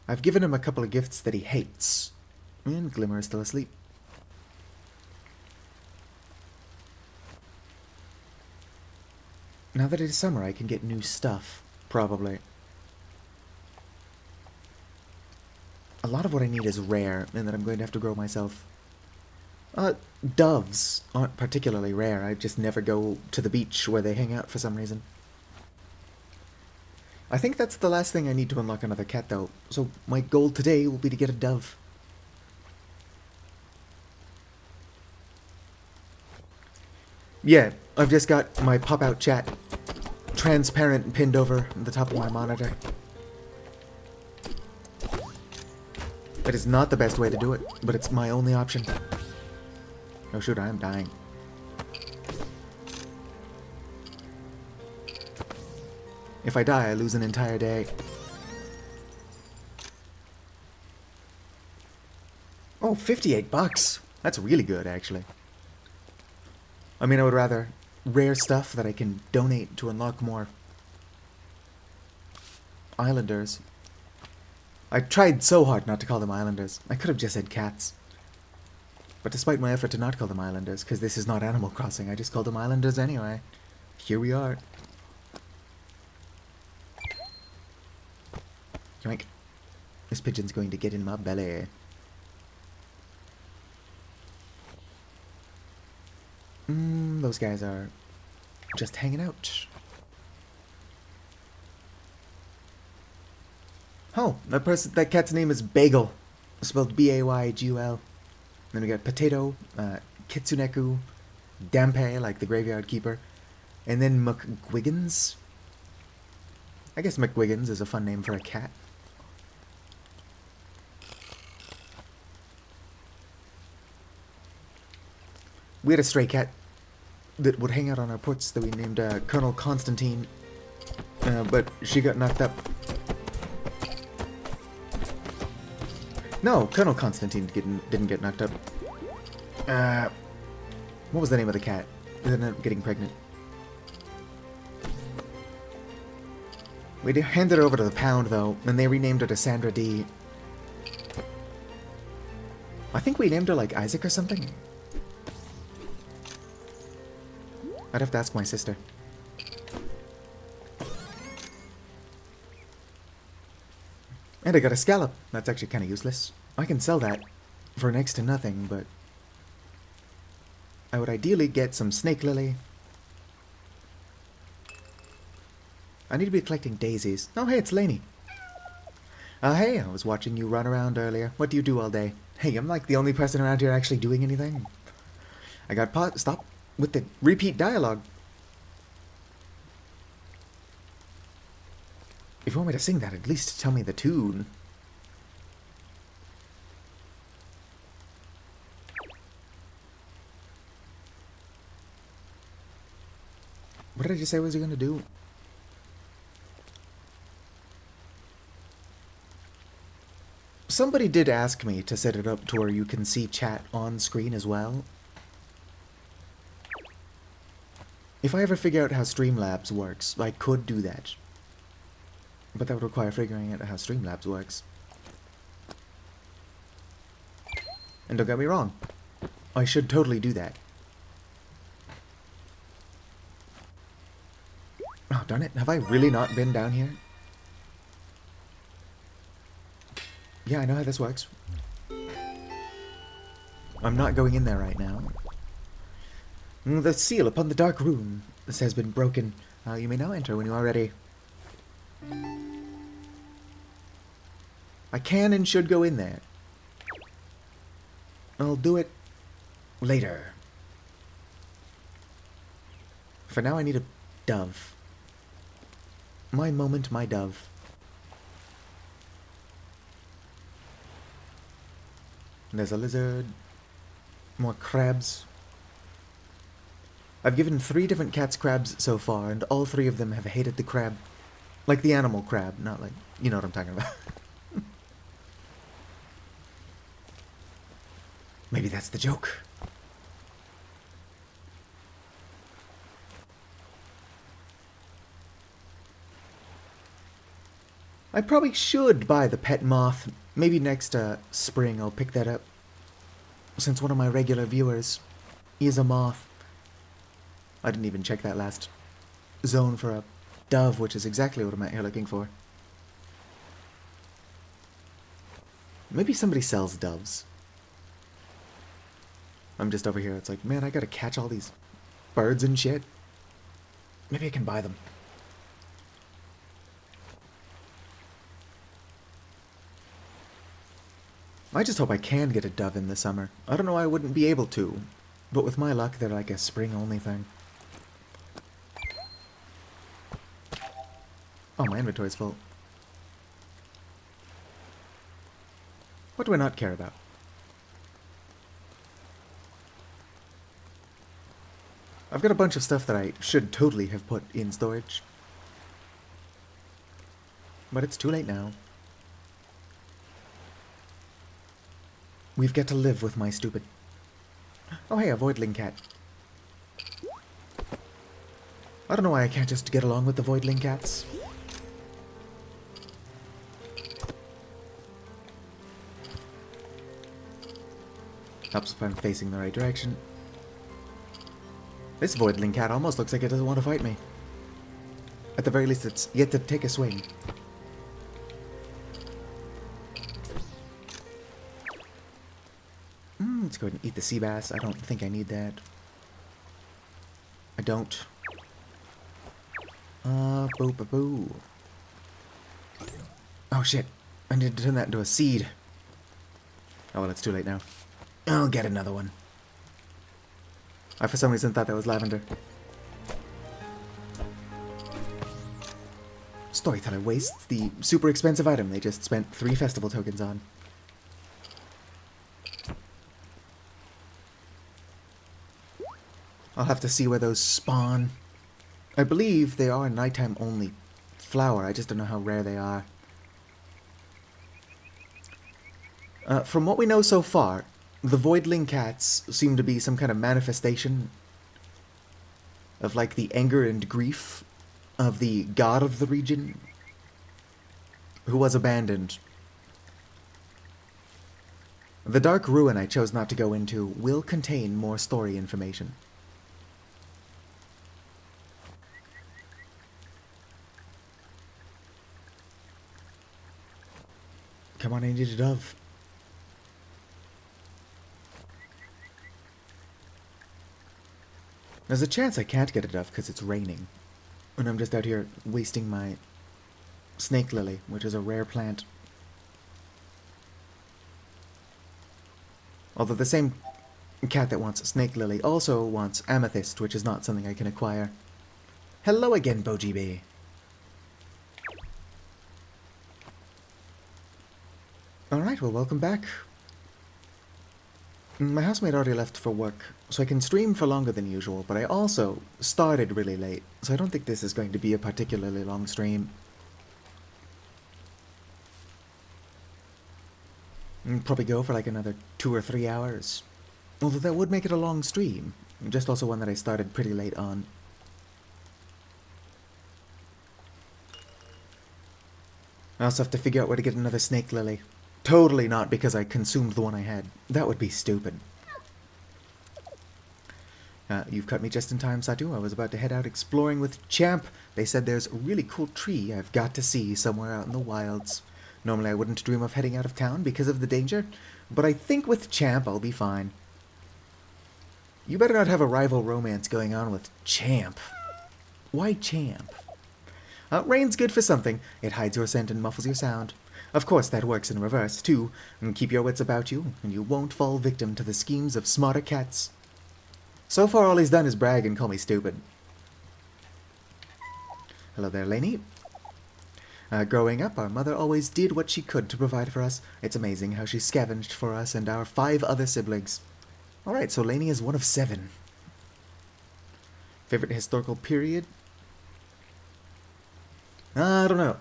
I've given him a couple of gifts that he hates. And Glimmer is still asleep. Now that it is summer, I can get new stuff. Probably. A lot of what I need is rare, and that I'm going to have to grow myself. Doves aren't particularly rare. I just never go to the beach where they hang out for some reason. I think that's the last thing I need to unlock another cat, though. So my goal today will be to get a dove. Yeah, I've just got my pop-out chat transparent pinned over the top of my monitor. That is not the best way to do it, but it's my only option. Oh shoot, I am dying. If I die, I lose an entire day. Oh, $58. That's really good, actually. I mean, I would rather rare stuff that I can donate to unlock more islanders. I tried so hard not to call them islanders. I could have just said cats. But despite my effort to not call them islanders, because this is not Animal Crossing, I just called them islanders anyway. Here we are. Yoink. This pigeon's going to get in my belly. Those guys are just hanging out. Oh, that cat's name is Bagel, spelled B-A-Y-G-U-L. Then we got Potato, Kitsuneku, Dampe, like the graveyard keeper, and then McGuiggins. I guess McGuiggins is a fun name for a cat. We had a stray cat that would hang out on our porch that we named Colonel Constantine, but she got knocked up. No, Colonel Constantine didn't get knocked up. What was the name of the cat? It ended up getting pregnant. We handed her over to the pound, though, and they renamed her to Sandra D. I think we named her, like, Isaac or something. I'd have to ask my sister. And I got a scallop. That's actually kind of useless. I can sell that for next to nothing, but I would ideally get some snake lily. I need to be collecting daisies. Oh, hey, it's Lainey. Hey, I was watching you run around earlier. What do you do all day? Hey, I'm like the only person around here actually doing anything. I got stop with the repeat dialogue. If you want me to sing that, at least tell me the tune. What did I just say was he going to do? Somebody did ask me to set it up to where you can see chat on screen as well. If I ever figure out how Streamlabs works, I could do that. But that would require figuring out how Streamlabs works. And don't get me wrong, I should totally do that. Oh, darn it. Have I really not been down here? Yeah, I know how this works. I'm not going in there right now. The seal upon the dark room has been broken. You may now enter when you are ready. I can and should go in there. I'll do it later. For now, I need a dove. My moment, my dove. And there's a lizard. More crabs. I've given 3 different cats crabs so far, and all 3 of them have hated the crab. Like the animal crab, not like... You know what I'm talking about. Maybe that's the joke. I probably should buy the pet moth. Maybe next spring I'll pick that up. Since one of my regular viewers is a moth. I didn't even check that last zone for a dove, which is exactly what I'm out here looking for. Maybe somebody sells doves. I'm just over here, it's like, man, I gotta catch all these birds and shit. Maybe I can buy them. I just hope I can get a dove in the summer. I don't know why I wouldn't be able to, but with my luck, they're like a spring-only thing. Oh, my inventory's full. What do I not care about? I've got a bunch of stuff that I should totally have put in storage. But it's too late now. We've got to live with my stupid... Oh hey, a voidling cat. I don't know why I can't just get along with the voidling cats. Helps if I'm facing the right direction. This voidling cat almost looks like it doesn't want to fight me. At the very least, it's yet to take a swing. Let's go ahead and eat the sea bass. I don't think I need that. I don't. Boo ba boo. Oh shit. I need to turn that into a seed. Oh well, it's too late now. I'll get another one. I for some reason thought that was lavender. Storyteller wastes the super expensive item they just spent 3 festival tokens on. I'll have to see where those spawn. I believe they are a nighttime only flower. I just don't know how rare they are. From what we know so far, the voidling cats seem to be some kind of manifestation of like the anger and grief of the god of the region who was abandoned. The dark ruin I chose not to go into will contain more story information. Come on, I need a dove. There's a chance I can't get a dove because it's raining. And I'm just out here wasting my snake lily, which is a rare plant. Although the same cat that wants snake lily also wants amethyst, which is not something I can acquire. Hello again, BoGB. Alright, well, welcome back. My housemate already left for work, so I can stream for longer than usual, but I also started really late, so I don't think this is going to be a particularly long stream. Probably go for like another 2 or 3 hours. Although that would make it a long stream, just also one that I started pretty late on. I also have to figure out where to get another snake lily. Totally not because I consumed the one I had. That would be stupid. You've cut me just in time, Satu. I was about to head out exploring with Champ. They said there's a really cool tree I've got to see somewhere out in the wilds. Normally I wouldn't dream of heading out of town because of the danger, but I think with Champ I'll be fine. You better not have a rival romance going on with Champ. Why Champ? Rain's good for something. It hides your scent and muffles your sound. Of course, that works in reverse, too. And keep your wits about you, and you won't fall victim to the schemes of smarter cats. So far, all he's done is brag and call me stupid. Hello there, Lainey. Growing up, our mother always did what she could to provide for us. It's amazing how she scavenged for us and our 5 other siblings. Alright, so Lainey is one of 7. Favorite historical period? I don't know.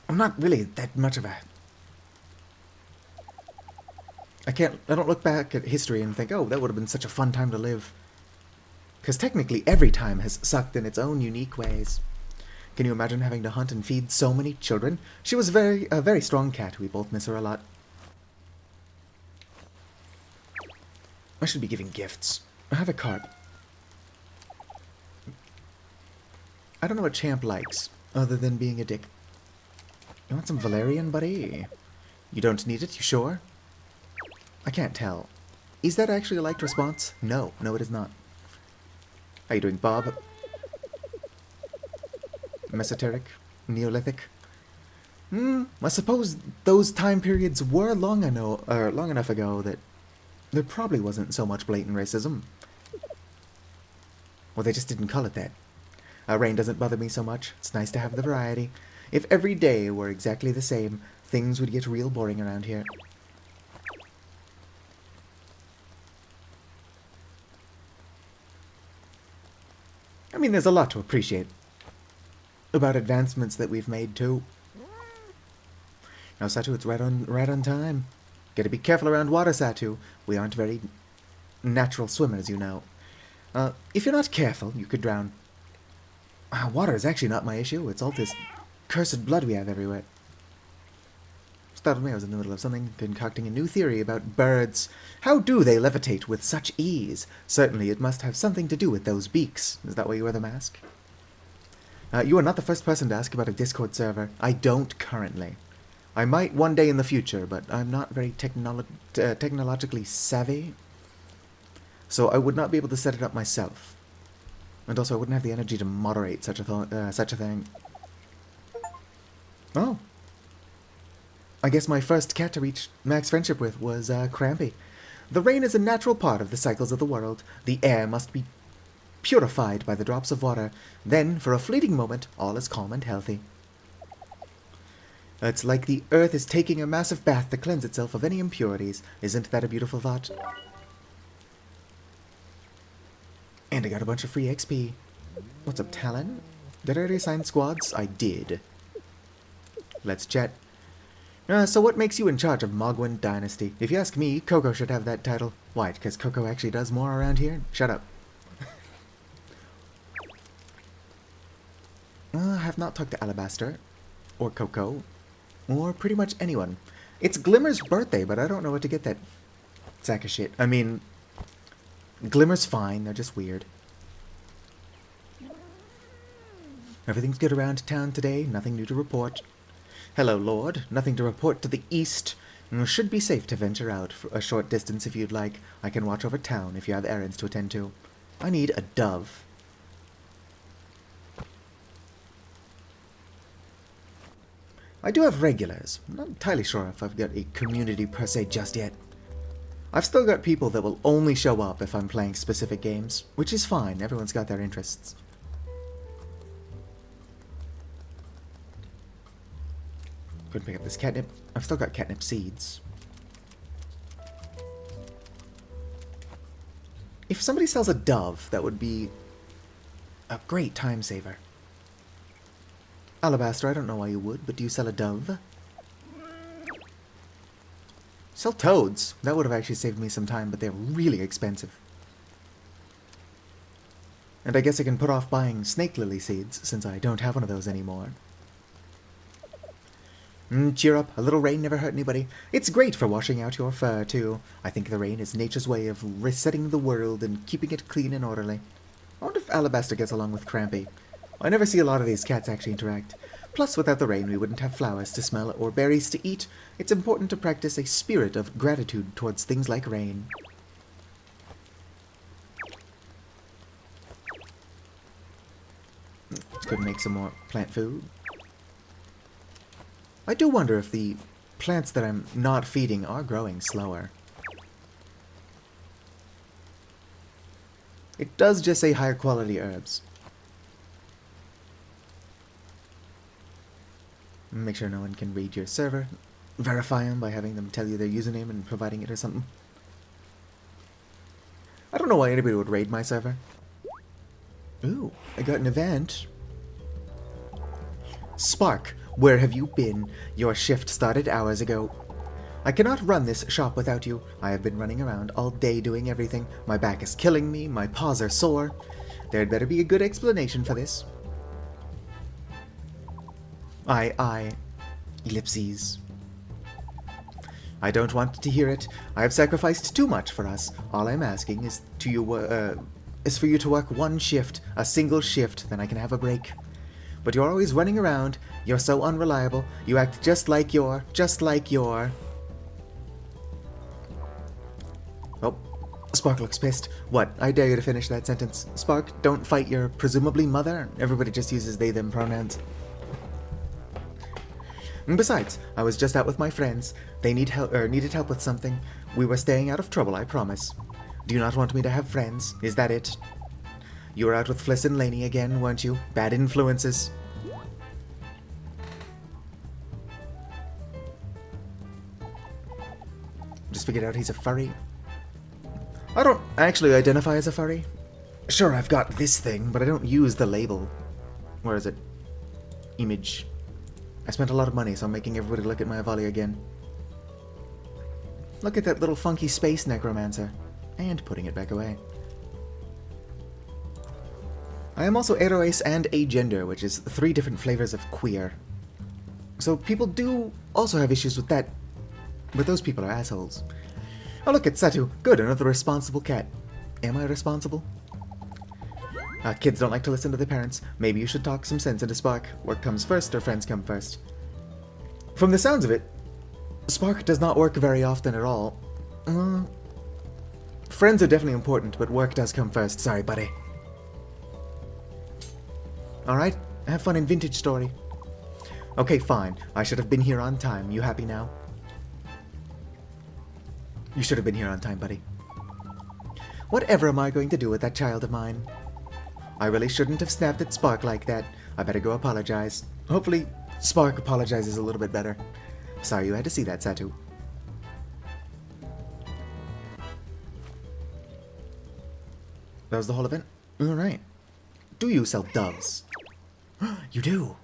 I'm not really that much of a... I don't look back at history and think, oh, that would have been such a fun time to live. Because technically every time has sucked in its own unique ways. Can you imagine having to hunt and feed so many children? She was a very strong cat. We both miss her a lot. I should be giving gifts. I have a carp. I don't know what Champ likes, other than being a dick. You want some valerian, buddy? You don't need it, you sure? I can't tell. Is that actually a liked response? No, it is not. How you doing, Bob? Mesoteric? Neolithic? I suppose those time periods were long enough ago that there probably wasn't so much blatant racism. Well, they just didn't call it that. Rain doesn't bother me so much. It's nice to have the variety. If every day were exactly the same, things would get real boring around here. I mean, there's a lot to appreciate about advancements that we've made, too. Now, Satu, it's right on time. Gotta be careful around water, Satu. We aren't very natural swimmers, you know. If you're not careful, you could drown. Water is actually not my issue. It's all this cursed blood we have everywhere. Startled me. I was in the middle of something, concocting a new theory about birds. How do they levitate with such ease? Certainly it must have something to do with those beaks. Is that why you wear the mask? You are not the first person to ask about a Discord server. I don't currently. I might one day in the future, but I'm not very technologically savvy. So I would not be able to set it up myself. And also I wouldn't have the energy to moderate such a thing. Oh. I guess my first cat to reach max friendship with was Crampy. The rain is a natural part of the cycles of the world. The air must be purified by the drops of water. Then, for a fleeting moment, all is calm and healthy. It's like the earth is taking a massive bath to cleanse itself of any impurities. Isn't that a beautiful thought? And I got a bunch of free XP. What's up, Talon? Did I already assign squads? I did. Let's chat. So what makes you in charge of Mogwin Dynasty? If you ask me, Coco should have that title. Why? Because Coco actually does more around here? Shut up. I have not talked to Alabaster, or Coco, or pretty much anyone. It's Glimmer's birthday, but I don't know what to get that sack of shit. I mean, Glimmer's fine, they're just weird. Everything's good around town today, nothing new to report. Hello, Lord. Nothing to report to the east. Should be safe to venture out for a short distance if you'd like. I can watch over town if you have errands to attend to. I need a dove. I do have regulars. I'm not entirely sure if I've got a community per se just yet. I've still got people that will only show up if I'm playing specific games, which is fine. Everyone's got their interests. Couldn't pick up this catnip. I've still got catnip seeds. If somebody sells a dove, that would be a great time saver. Alabaster, I don't know why you would, but do you sell a dove? Sell toads. That would have actually saved me some time, but they're really expensive. And I guess I can put off buying snake lily seeds, since I don't have one of those anymore. Cheer up, a little rain never hurt anybody. It's great for washing out your fur, too. I think the rain is nature's way of resetting the world and keeping it clean and orderly. I wonder if Alabaster gets along with Crampy. I never see a lot of these cats actually interact. Plus, without the rain, we wouldn't have flowers to smell or berries to eat. It's important to practice a spirit of gratitude towards things like rain. Could make some more plant food. I do wonder if the plants that I'm not feeding are growing slower. It does just say higher quality herbs. Make sure no one can raid your server. Verify them by having them tell you their username and providing it or something. I don't know why anybody would raid my server. Ooh, I got an event. Spark, where have you been? Your shift started hours ago. I cannot run this shop without you. I have been running around all day doing everything. My back is killing me. My paws are sore. There'd better be a good explanation for this. Ellipses. I don't want to hear it. I have sacrificed too much for us. All I'm asking is for you to work one shift, a single shift, then I can have a break. But you're always running around. You're so unreliable. You act just like you're. Oh, Spark looks pissed. What? I dare you to finish that sentence. Spark, don't fight your presumably mother. Everybody just uses they, them pronouns. And besides, I was just out with my friends. They needed help with something. We were staying out of trouble, I promise. Do you not want me to have friends? Is that it? You were out with Fliss and Lainey again, weren't you? Bad influences. Just figured out he's a furry. I don't actually identify as a furry. Sure, I've got this thing, but I don't use the label. Where is it? Image. I spent a lot of money, so I'm making everybody look at my volley again. Look at that little funky space necromancer. And putting it back away. I am also aroace and agender, which is 3 different flavors of queer. So people do also have issues with that. But those people are assholes. Oh, look, it's Satu. Good, another responsible cat. Am I responsible? Kids don't like to listen to their parents. Maybe you should talk some sense into Spark. Work comes first, or friends come first. From the sounds of it, Spark does not work very often at all. Friends are definitely important, but work does come first. Sorry, buddy. Alright, have fun in Vintage Story. Okay, fine. I should have been here on time. You happy now? You should have been here on time, buddy. Whatever am I going to do with that child of mine? I really shouldn't have snapped at Spark like that. I better go apologize. Hopefully, Spark apologizes a little bit better. Sorry you had to see that, Satu. That was the whole event? Alright. Do you sell doves? You do!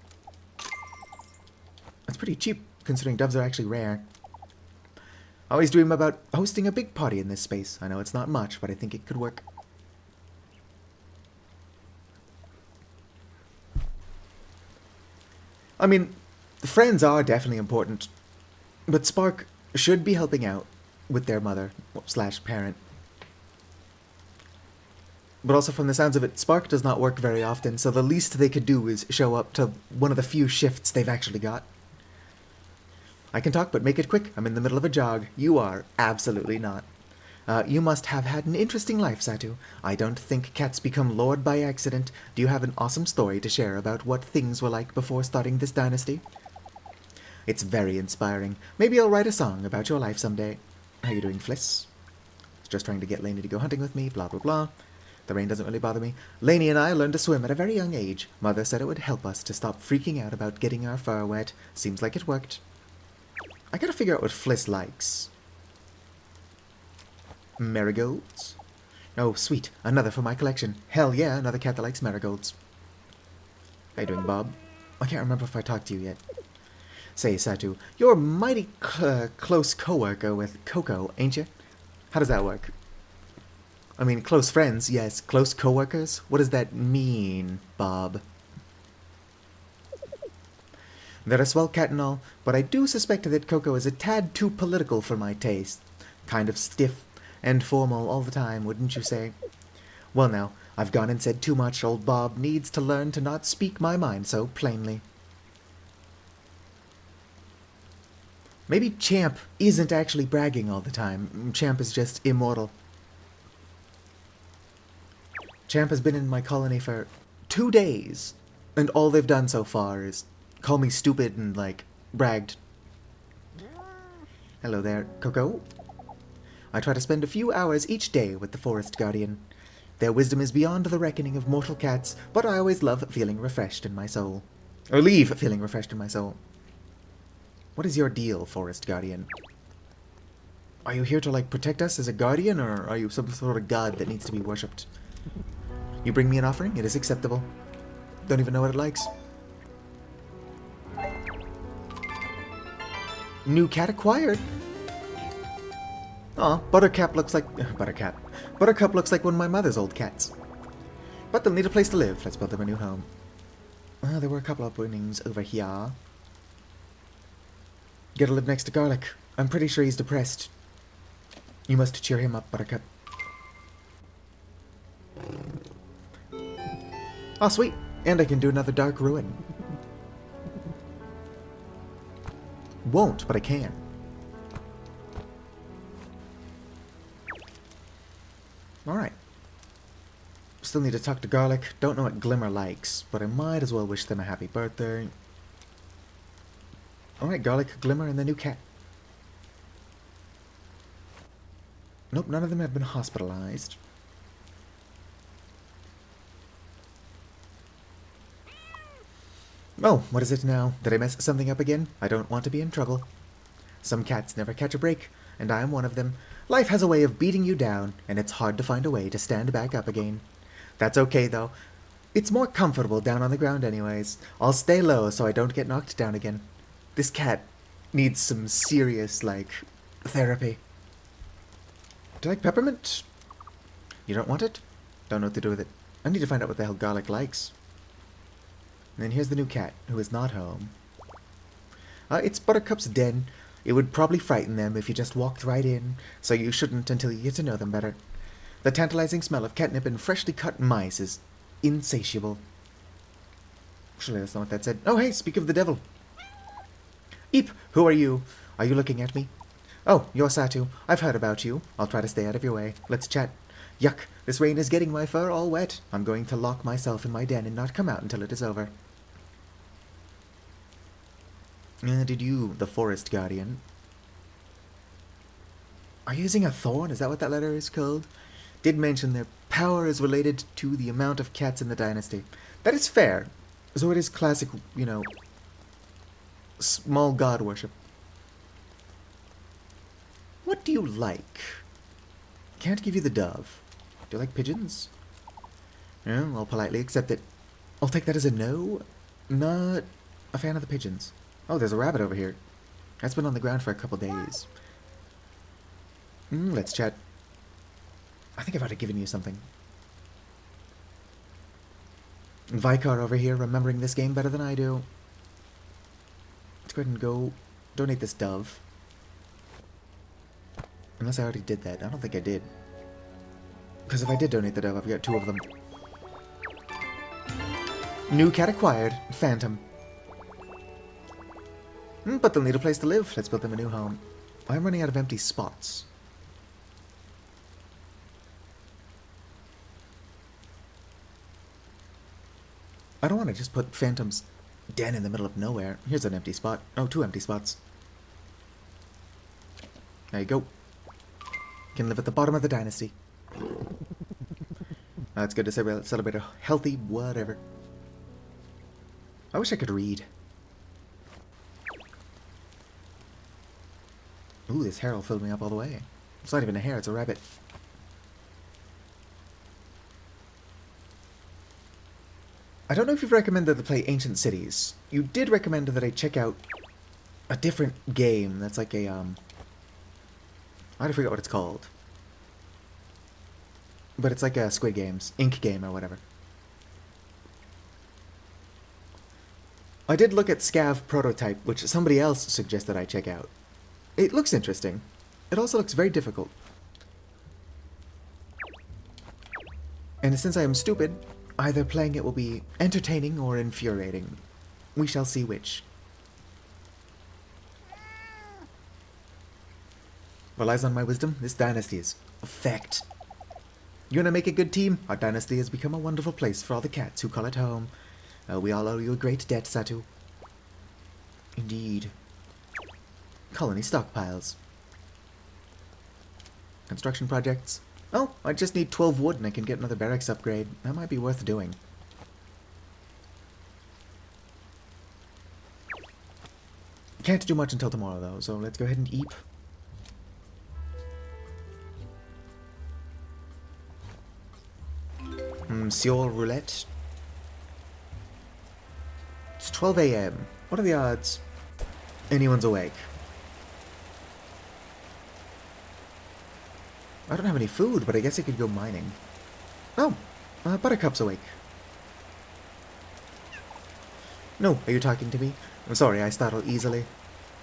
That's pretty cheap, considering doves are actually rare. I always dream about hosting a big party in this space. I know it's not much, but I think it could work. I mean, friends are definitely important, but Spark should be helping out with their mother / parent. But also from the sounds of it, Spark does not work very often, so the least they could do is show up to one of the few shifts they've actually got. I can talk, but make it quick. I'm in the middle of a jog. You are absolutely not. You must have had an interesting life, Satu. I don't think cats become lord by accident. Do you have an awesome story to share about what things were like before starting this dynasty? It's very inspiring. Maybe I'll write a song about your life someday. How you doing, Fliss? Just trying to get Lainey to go hunting with me, blah blah blah. The rain doesn't really bother me. Lainey and I learned to swim at a very young age. Mother said it would help us to stop freaking out about getting our fur wet. Seems like it worked. I gotta figure out what Fliss likes. Marigolds? Oh, sweet. Another for my collection. Hell yeah, another cat that likes marigolds. How you doing, Bob? I can't remember if I talked to you yet. Say, Satu, you're a mighty close co-worker with Coco, ain't you? How does that work? I mean, close friends, yes. Close co-workers? What does that mean, Bob? They're a swell cat and all, but I do suspect that Coco is a tad too political for my taste. Kind of stiff and formal all the time, wouldn't you say? Well now, I've gone and said too much. Old Bob needs to learn to not speak my mind so plainly. Maybe Champ isn't actually bragging all the time. Champ is just immortal. Champ has been in my colony for 2 days, and all they've done so far is call me stupid and, like, bragged. Hello there, Coco. I try to spend a few hours each day with the Forest Guardian. Their wisdom is beyond the reckoning of mortal cats, but I always love feeling refreshed in my soul. Or leave feeling refreshed in my soul. What is your deal, Forest Guardian? Are you here to, like, protect us as a guardian, or are you some sort of god that needs to be worshipped? You bring me an offering, it is acceptable. Don't even know what it likes. New cat acquired. Aw, Buttercup looks like... Buttercup looks like one of my mother's old cats. But they'll need a place to live. Let's build them a new home. There were a couple of openings over here. Gotta live next to Garlic. I'm pretty sure he's depressed. You must cheer him up, Buttercup. Oh, sweet. And I can do another Dark Ruin. Won't, but I can. Alright. Still need to talk to Garlic. Don't know what Glimmer likes, but I might as well wish them a happy birthday. Alright, Garlic, Glimmer, and the new cat. Nope, none of them have been hospitalized. Oh, what is it now? Did I mess something up again? I don't want to be in trouble. Some cats never catch a break, and I am one of them. Life has a way of beating you down, and it's hard to find a way to stand back up again. That's okay, though. It's more comfortable down on the ground anyways. I'll stay low so I don't get knocked down again. This cat needs some serious, like, therapy. Do you like peppermint? You don't want it? Don't know what to do with it. I need to find out what the hell Garlic likes. And then here's the new cat, who is not home. It's Buttercup's den. It would probably frighten them if you just walked right in, so you shouldn't until you get to know them better. The tantalizing smell of catnip and freshly cut mice is insatiable. Surely that's not what that said. Oh, hey, speak of the devil. Eep, who are you? Are you looking at me? Oh, you're Satu. I've heard about you. I'll try to stay out of your way. Let's chat. Yuck, this rain is getting my fur all wet. I'm going to lock myself in my den and not come out until it is over. Did you, the Forest Guardian... Are you using a thorn? Is that what that letter is called? Did mention their power is related to the amount of cats in the dynasty. That is fair. So it is classic, you know, small god worship. What do you like? Can't give you the dove. Do you like pigeons? Yeah, I'll politely accept it. I'll take that as a no. Not a fan of the pigeons. Oh, there's a rabbit over here. That's been on the ground for a couple days. Let's chat. I think I've already given you something. Vicar over here, remembering this game better than I do. Let's go ahead and go donate this dove. Unless I already did that. I don't think I did. Because if I did donate the dove, I've got 2 of them. New cat acquired. Phantom. But they'll need a place to live. Let's build them a new home. I'm running out of empty spots. I don't want to just put Phantom's den in the middle of nowhere. Here's an empty spot. Oh, 2 empty spots. There you go. Can live at the bottom of the dynasty. That's good to celebrate a healthy whatever. I wish I could read. Ooh, this hair will fill me up all the way. It's not even a hair, it's a rabbit. I don't know if you've recommended to play Ancient Cities. You did recommend that I check out a different game that's like a, I forget what it's called. But it's like a Squid Games, Ink game or whatever. I did look at Scav Prototype, which somebody else suggested I check out. It looks interesting. It also looks very difficult. And since I am stupid, either playing it will be entertaining or infuriating. We shall see which. Relies on my wisdom, this dynasty is effect. You wanna make a good team? Our dynasty has become a wonderful place for all the cats who call it home. We all owe you a great debt, Satu. Indeed. Colony stockpiles. Construction projects. Oh, I just need 12 wood and I can get another barracks upgrade. That might be worth doing. Can't do much until tomorrow, though, so let's go ahead and eat. Monsieur Roulette. It's 12 a.m. What are the odds anyone's awake? I don't have any food, but I guess I could go mining. Oh, Buttercup's awake. No, are you talking to me? I'm sorry, I startle easily.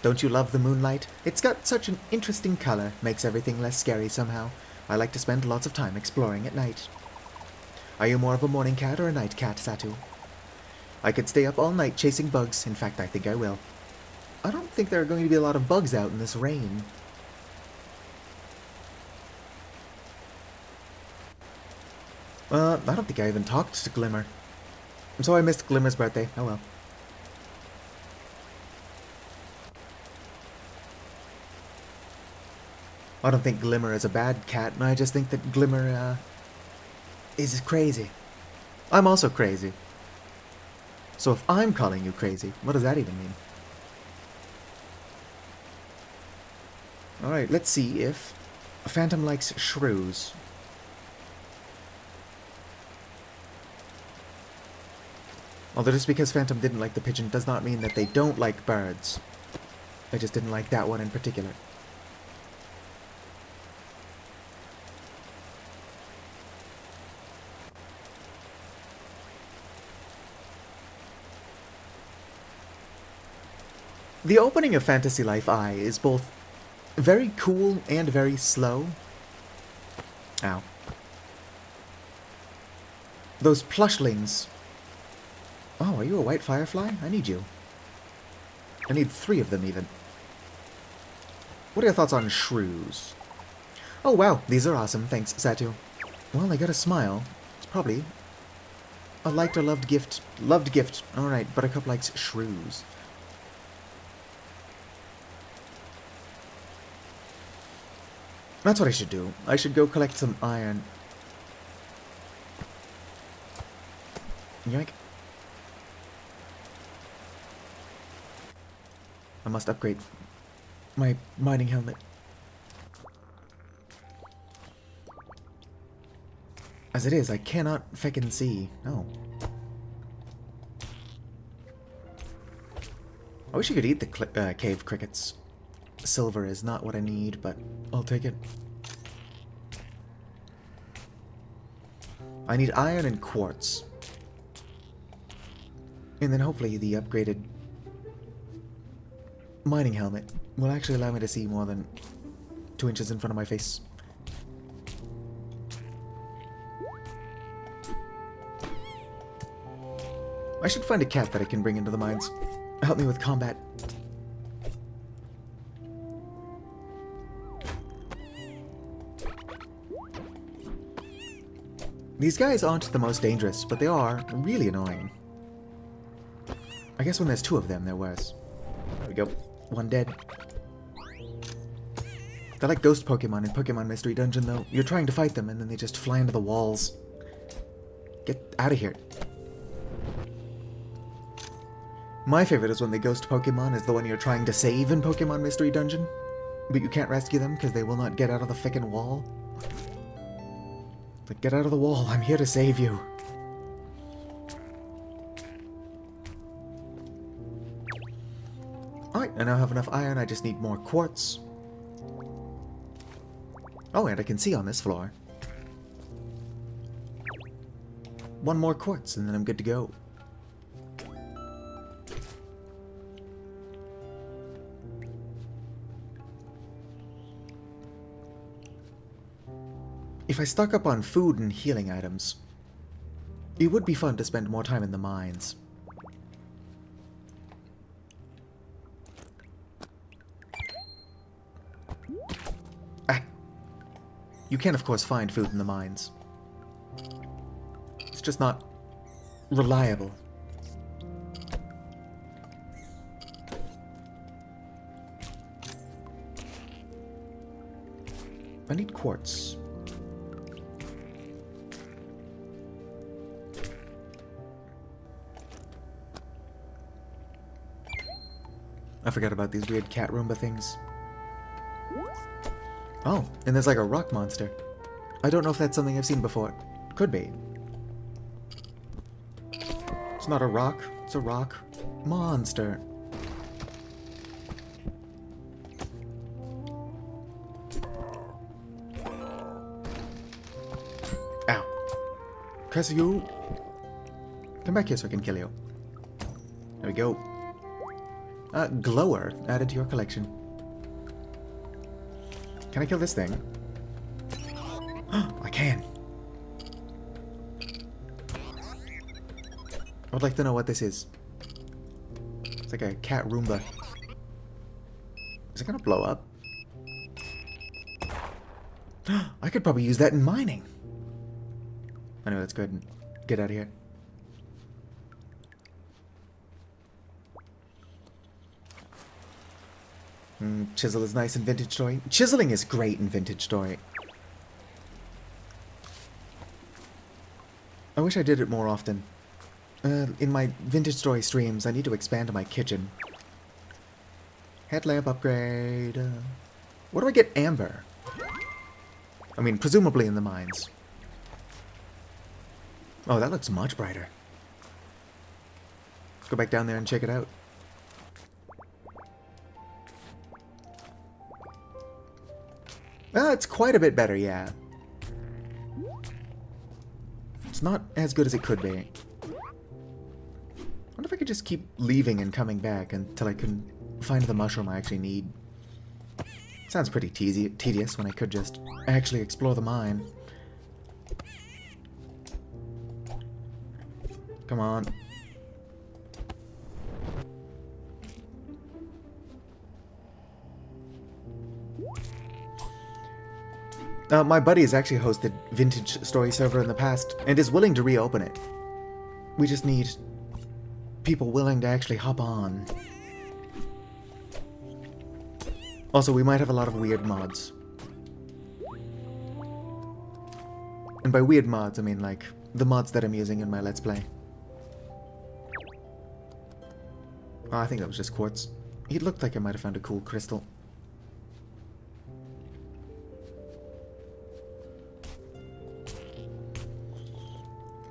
Don't you love the moonlight? It's got such an interesting color, makes everything less scary somehow. I like to spend lots of time exploring at night. Are you more of a morning cat or a night cat, Satu? I could stay up all night chasing bugs. In fact, I think I will. I don't think there are going to be a lot of bugs out in this rain. I don't think I even talked to Glimmer. So I missed Glimmer's birthday. Oh well. I don't think Glimmer is a bad cat, I just think that Glimmer, is crazy. I'm also crazy. So if I'm calling you crazy, what does that even mean? Alright, let's see if Phantom likes shrews. Although just because Phantom didn't like the pigeon does not mean that they don't like birds. I just didn't like that one in particular. The opening of Fantasy Life I is both very cool and very slow. Ow. Those plushlings. Oh, are you a white firefly? I need you. I need 3 of them, even. What are your thoughts on shrews? Oh, wow, these are awesome. Thanks, Satu. Well, I got a smile. It's probably a liked or loved gift. Loved gift. Alright, Buttercup likes shrews. That's what I should do. I should go collect some iron. Yoink. I must upgrade my mining helmet. As it is, I cannot feckin' see. No. I wish you could eat the cave crickets. Silver is not what I need, but I'll take it. I need iron and quartz. And then hopefully the upgraded mining helmet will actually allow me to see more than 2 inches in front of my face. I should find a cat that I can bring into the mines. Help me with combat. These guys aren't the most dangerous, but they are really annoying. I guess when there's 2 of them, they're worse. There we go. 1 dead. They're like ghost Pokemon in Pokemon Mystery Dungeon, though. You're trying to fight them, and then they just fly into the walls. Get out of here. My favorite is when the ghost Pokemon is the one you're trying to save in Pokemon Mystery Dungeon, but you can't rescue them because they will not get out of the frickin' wall. Like, get out of the wall, I'm here to save you. Alright, I now have enough iron, I just need more quartz. Oh, and I can see on this floor. 1 more quartz, and then I'm good to go. If I stock up on food and healing items, it would be fun to spend more time in the mines. Ah. You can, of course, find food in the mines. It's just not reliable. I need quartz. I forgot about these weird cat Roomba things. Oh, and there's like a rock monster. I don't know if that's something I've seen before. Could be. It's not a rock, it's a rock monster. Ow. Curse you. Come back here so I can kill you. There we go. Glower added to your collection. Can I kill this thing? I can. I would like to know what this is. It's like a cat Roomba. Is it gonna blow up? I could probably use that in mining. Anyway, let's go ahead and get out of here. Chisel is nice in Vintage Story. Chiseling is great in Vintage Story. I wish I did it more often. In my Vintage Story streams, I need to expand my kitchen. Headlamp upgrade. Where do I get amber? I mean, presumably in the mines. Oh, that looks much brighter. Let's go back down there and check it out. It's quite a bit better, yeah. It's not as good as it could be. I wonder if I could just keep leaving and coming back until I can find the mushroom I actually need. Sounds pretty tedious when I could just actually explore the mine. Come on. My buddy has actually hosted Vintage Story server in the past and is willing to reopen it. We just need people willing to actually hop on. Also, we might have a lot of weird mods. And by weird mods, I mean like the mods that I'm using in my Let's Play. Oh, I think that was just quartz. It looked like I might have found a cool crystal.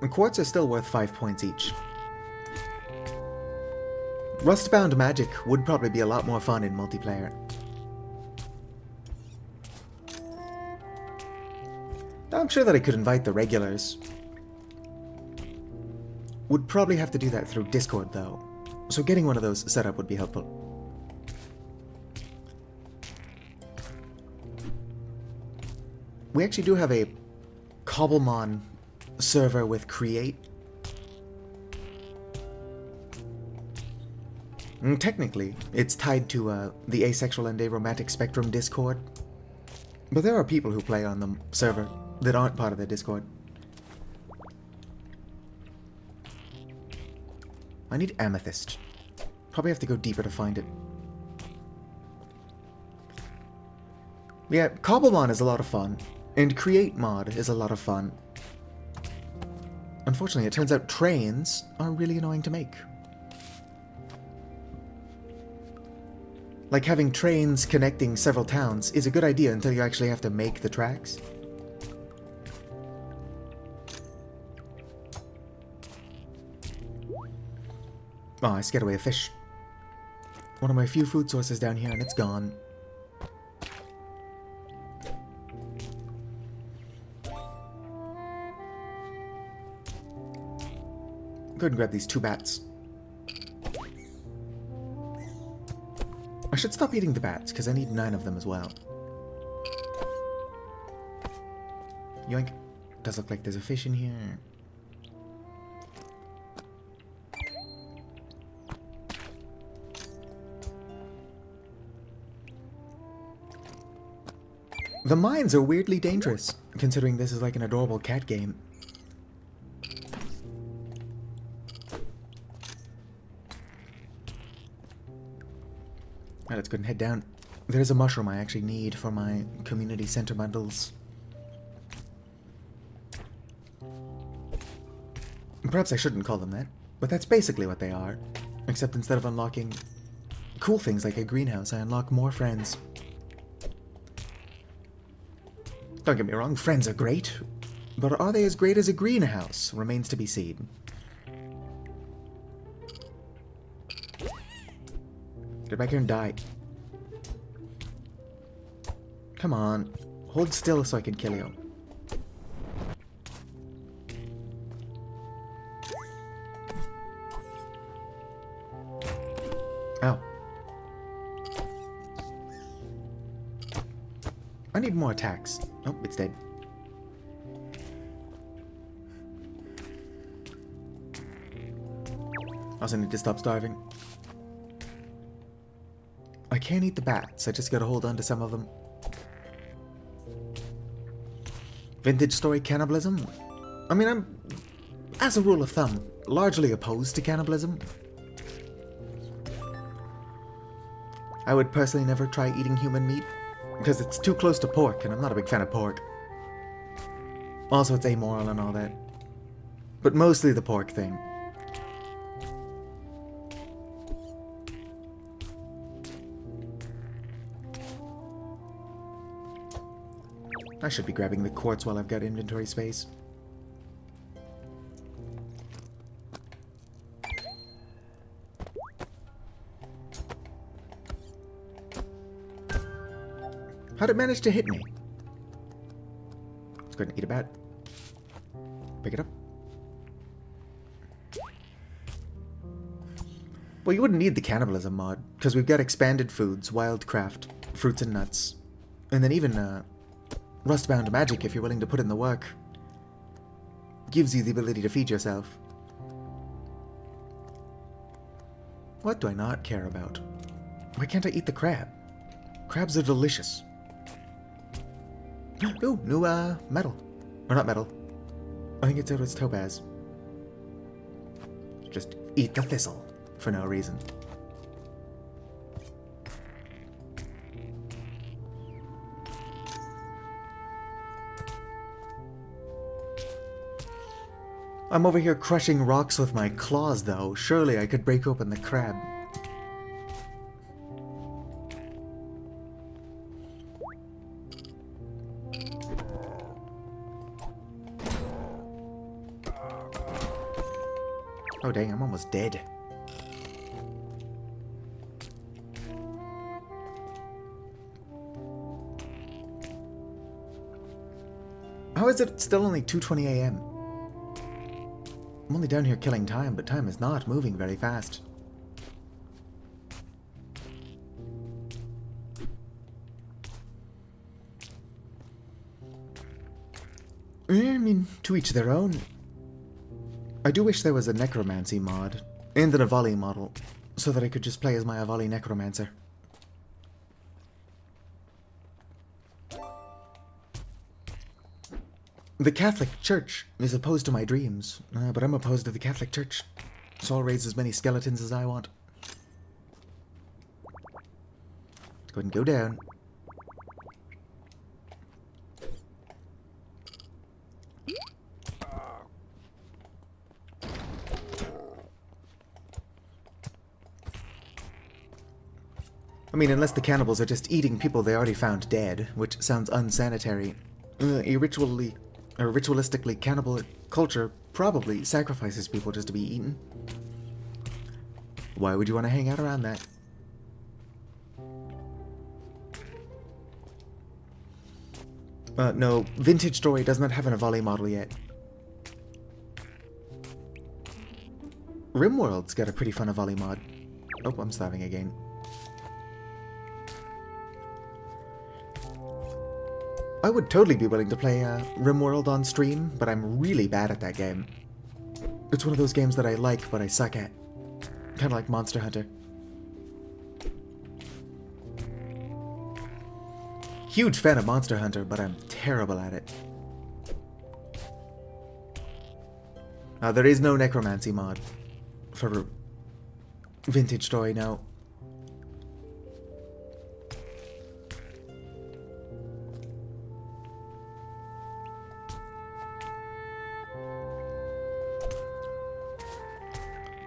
And quartz are still worth 5 points each. Rustbound magic would probably be a lot more fun in multiplayer. I'm sure that I could invite the regulars. Would probably have to do that through Discord though, so getting one of those set up would be helpful. We actually do have a Cobblemon server with Create. Technically, it's tied to the Asexual and Aromantic Spectrum Discord, but there are people who play on the server that aren't part of the Discord. I need amethyst. Probably have to go deeper to find it. Yeah, Cobblemon is a lot of fun, and Create Mod is a lot of fun. Unfortunately, it turns out trains are really annoying to make. Like, having trains connecting several towns is a good idea until you actually have to make the tracks. Oh, I scared away a fish. One of my few food sources down here, and it's gone. Go ahead and grab these 2 bats. I should stop eating the bats, because I need 9 of them as well. Yoink. Does look like there's a fish in here. The mines are weirdly dangerous, considering this is like an adorable cat game. Alright, let's go and head down. There's a mushroom I actually need for my community center bundles. Perhaps I shouldn't call them that, but that's basically what they are. Except instead of unlocking cool things like a greenhouse, I unlock more friends. Don't get me wrong, friends are great, but are they as great as a greenhouse? Remains to be seen. Get back here and die. Come on. Hold still so I can kill you. Ow. I need more attacks. Oh, it's dead. Also need to stop starving. I can't eat the bats, I just gotta hold on to some of them. Vintage story cannibalism? I mean, I'm, as a rule of thumb, largely opposed to cannibalism. I would personally never try eating human meat, because it's too close to pork, and I'm not a big fan of pork. Also, it's amoral and all that. But mostly the pork thing. I should be grabbing the quartz while I've got inventory space. How'd it manage to hit me? Let's go ahead and eat a bat. Pick it up. Well, you wouldn't need the cannibalism mod, because we've got expanded foods, wildcraft, fruits and nuts, and then even rustbound magic if you're willing to put in the work. Gives you the ability to feed yourself. What do I not care about? Why can't I eat the crab? Crabs are delicious. Ooh, new metal. Or not metal. I think it's topaz. Just eat the thistle for no reason. I'm over here crushing rocks with my claws, though. Surely I could break open the crab. Oh dang, I'm almost dead. How is it still only 2:20 a.m.? I'm only down here killing time, but time is not moving very fast. I mean, to each their own. I do wish there was a necromancy mod, and an Avali model, so that I could just play as my Avali necromancer. The Catholic Church is opposed to my dreams, but I'm opposed to the Catholic Church, so I'll raise as many skeletons as I want. Let's go ahead and go down. I mean, unless the cannibals are just eating people they already found dead, which sounds unsanitary. A ritualistically cannibal culture probably sacrifices people just to be eaten. Why would you want to hang out around that? No, Vintage Story does not have an Avali model yet. RimWorld's got a pretty fun Avali mod. Oh, I'm starving again. I would totally be willing to play RimWorld on stream, but I'm really bad at that game. It's one of those games that I like, but I suck at. Kind of like Monster Hunter. Huge fan of Monster Hunter, but I'm terrible at it. There is no necromancy mod for Vintage Story now.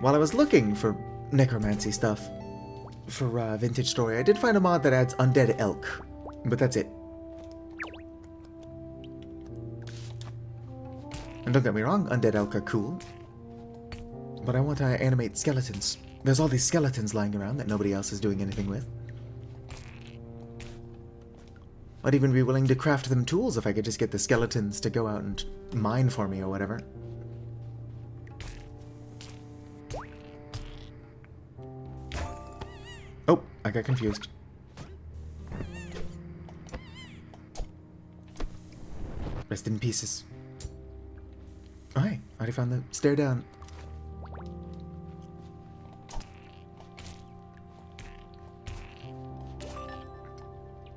While I was looking for necromancy stuff, for Vintage Story. I did find a mod that adds undead elk, but that's it. And don't get me wrong, undead elk are cool. But I want to animate skeletons. There's all these skeletons lying around that nobody else is doing anything with. I'd even be willing to craft them tools if I could just get the skeletons to go out and mine for me or whatever. Oh, I got confused. Rest in pieces. Oh, hey, already found the stair down.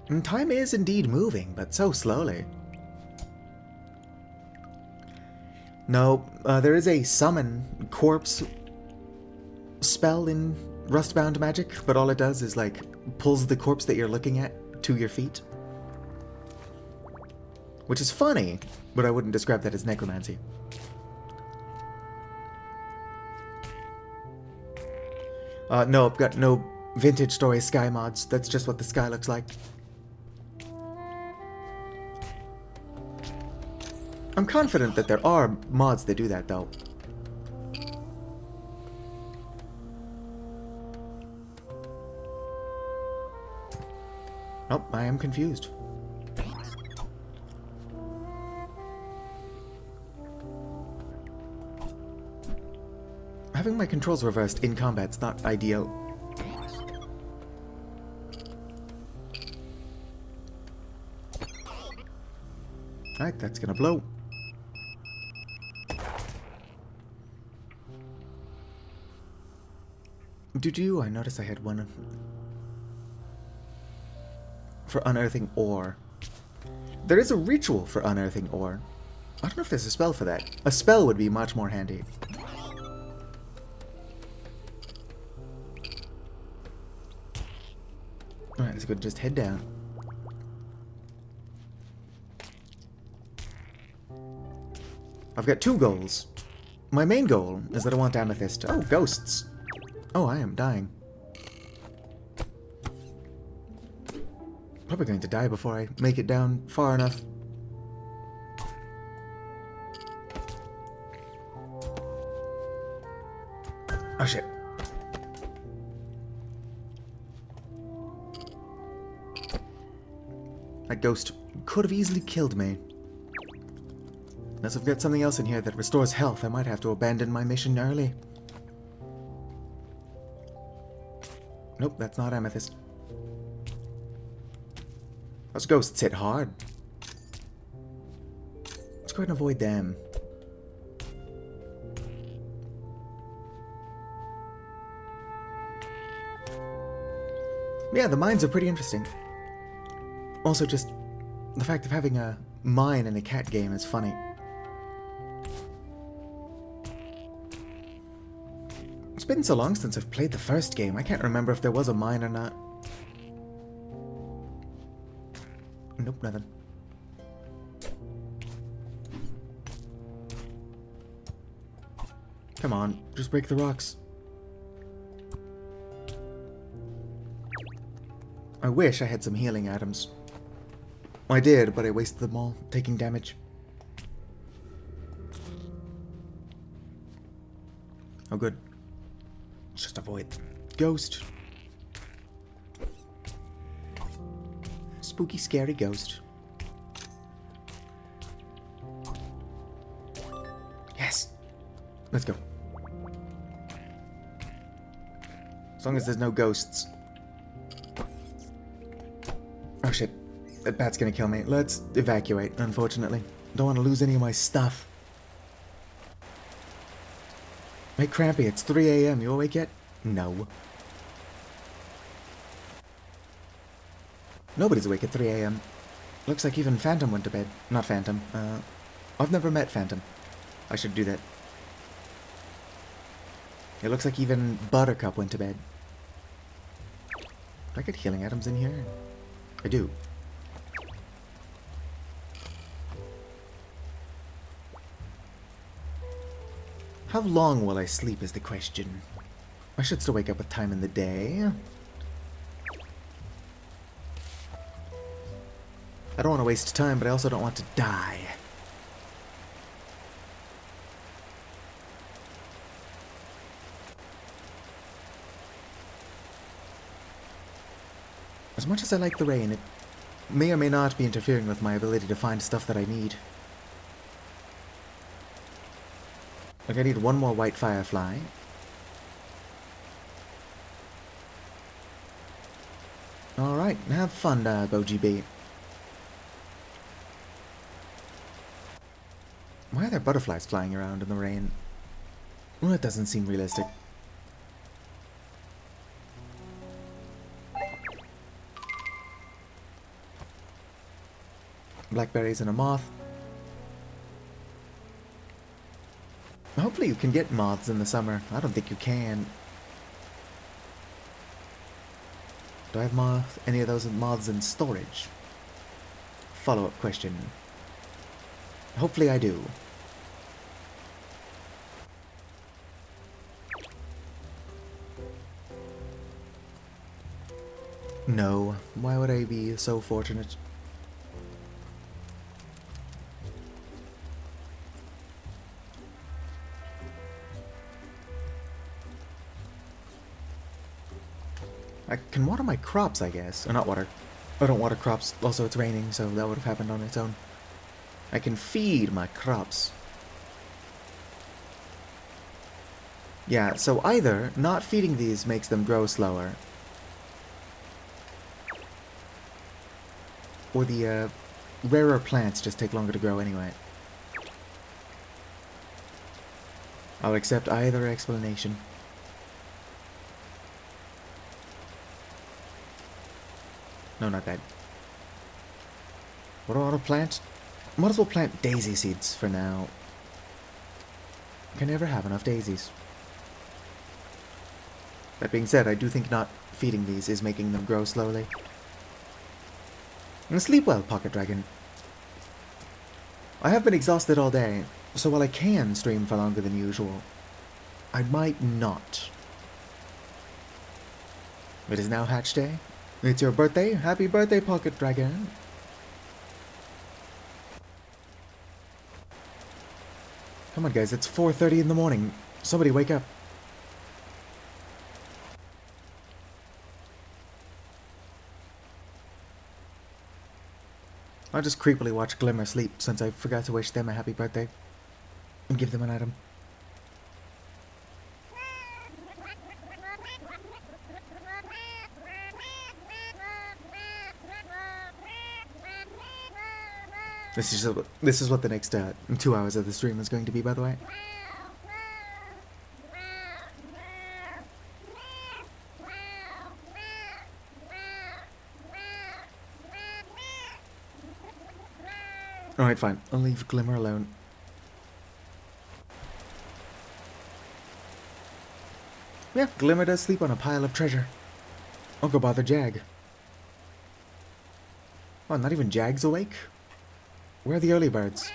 And time is indeed moving, but so slowly. No, there is a summon corpse spell in Rustbound Magic, but all it does is, like, pulls the corpse that you're looking at to your feet. Which is funny, but I wouldn't describe that as necromancy. No, I've got no Vintage Story sky mods. That's just what the sky looks like. I'm confident that there are mods that do that, though. Oh, I am confused. Having my controls reversed in combat's not ideal. Alright, that's gonna blow. I noticed I had one for unearthing ore. There is a ritual for unearthing ore. I don't know if there's a spell for that. A spell would be much more handy. Alright, let's go just head down. I've got two goals. My main goal is that I want amethyst. Oh, ghosts. Oh, I am dying. Probably going to die before I make it down far enough. Oh shit. That ghost could have easily killed me. Unless I've got something else in here that restores health, I might have to abandon my mission early. Nope, that's not amethyst. Those ghosts hit hard. Let's go ahead and avoid them. Yeah, the mines are pretty interesting. Also, just the fact of having a mine in a cat game is funny. It's been so long since I've played the first game, I can't remember if there was a mine or not. Nope, nothing. Come on, just break the rocks. I wish I had some healing items. I did, but I wasted them all, taking damage. Oh good. Let's just avoid ghost. Spooky, scary ghost. Yes! Let's go. As long as there's no ghosts. Oh shit. That bat's gonna kill me. Let's evacuate, unfortunately. Don't want to lose any of my stuff. Hey, Crampy, it's 3 a.m. You awake yet? No. Nobody's awake at 3 a.m. Looks like even Phantom went to bed. Not Phantom. I've never met Phantom. I should do that. It looks like even Buttercup went to bed. Do I get healing items in here? I do. How long will I sleep is the question. I should still wake up with time in the day. I don't want to waste time, but I also don't want to die. As much as I like the rain, it may or may not be interfering with my ability to find stuff that I need. Like, I need one more white firefly. Alright, have fun, BoGB. Why are there butterflies flying around in the rain? Well, it doesn't seem realistic. Blackberries and a moth. Hopefully you can get moths in the summer. I don't think you can. Do I have any of those moths in storage? Follow-up question. Hopefully I do. No. Why would I be so fortunate? I can water my crops, I guess. Or not water. I don't water crops. Also, it's raining, so that would have happened on its own. I can feed my crops. Yeah, so either not feeding these makes them grow slower, or the rarer plants just take longer to grow anyway. I'll accept either explanation. No, not that. What do I want to plant? Might as well plant daisy seeds for now. Can never have enough daisies. That being said, I do think not feeding these is making them grow slowly. And sleep well, Pocket Dragon. I have been exhausted all day, so while I can stream for longer than usual, I might not. It is now hatch day. It's your birthday. Happy birthday, Pocket Dragon. Come on, guys. It's 4:30 in the morning. Somebody wake up. I'll just creepily watch Glimmer sleep since I forgot to wish them a happy birthday and give them an item. This is what the next 2 hours of the stream is going to be, by the way. Alright, fine. I'll leave Glimmer alone. Yeah, Glimmer does sleep on a pile of treasure. I'll go bother Jag. Oh, not even Jag's awake? Where are the early birds?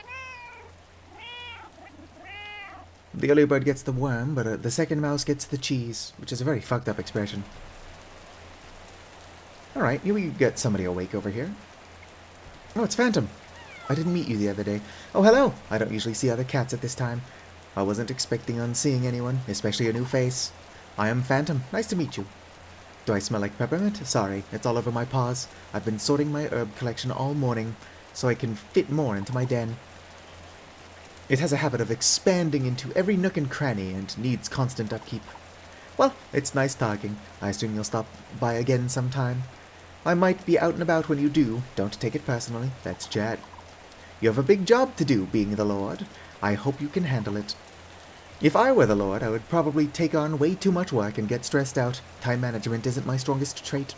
The early bird gets the worm, but the second mouse gets the cheese, which is a very fucked up expression. Alright, we get somebody awake over here. Oh, it's Phantom. I didn't meet you the other day. Oh, hello! I don't usually see other cats at this time. I wasn't expecting on seeing anyone, especially a new face. I am Phantom. Nice to meet you. Do I smell like peppermint? Sorry, it's all over my paws. I've been sorting my herb collection all morning, so I can fit more into my den. It has a habit of expanding into every nook and cranny and needs constant upkeep. Well, it's nice talking. I assume you'll stop by again sometime. I might be out and about when you do. Don't take it personally. That's chat. You have a big job to do, being the Lord. I hope you can handle it. If I were the Lord, I would probably take on way too much work and get stressed out. Time management isn't my strongest trait.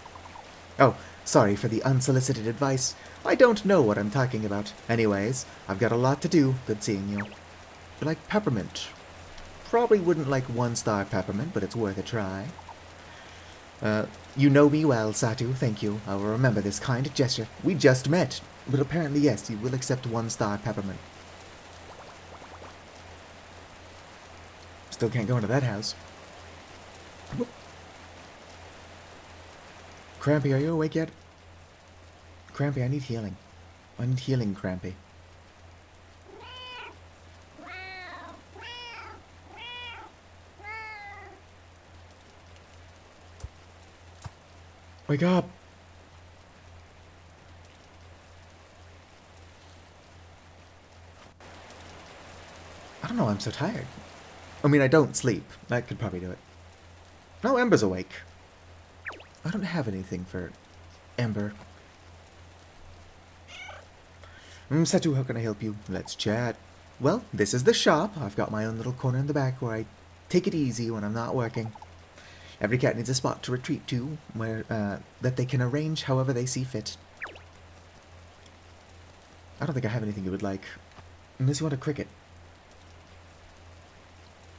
Oh, sorry for the unsolicited advice. I don't know what I'm talking about. Anyways, I've got a lot to do. Good seeing you. You like peppermint? Probably wouldn't like 1-star peppermint, but it's worth a try. You know me well, Satu. Thank you. I will remember this kind gesture. We just met. But apparently, yes, you will accept 1-star peppermint. Still can't go into that house. Whoop. Crampy, are you awake yet? Crampy, I need healing. Unhealing Crampy. Wake up! I don't know, I'm so tired. I mean, I don't sleep. I could probably do it. No, Ember's awake. I don't have anything for Ember. Satu, how can I help you? Let's chat. Well, this is the shop. I've got my own little corner in the back where I take it easy when I'm not working. Every cat needs a spot to retreat to, where that they can arrange however they see fit. I don't think I have anything you would like. Unless you want a cricket.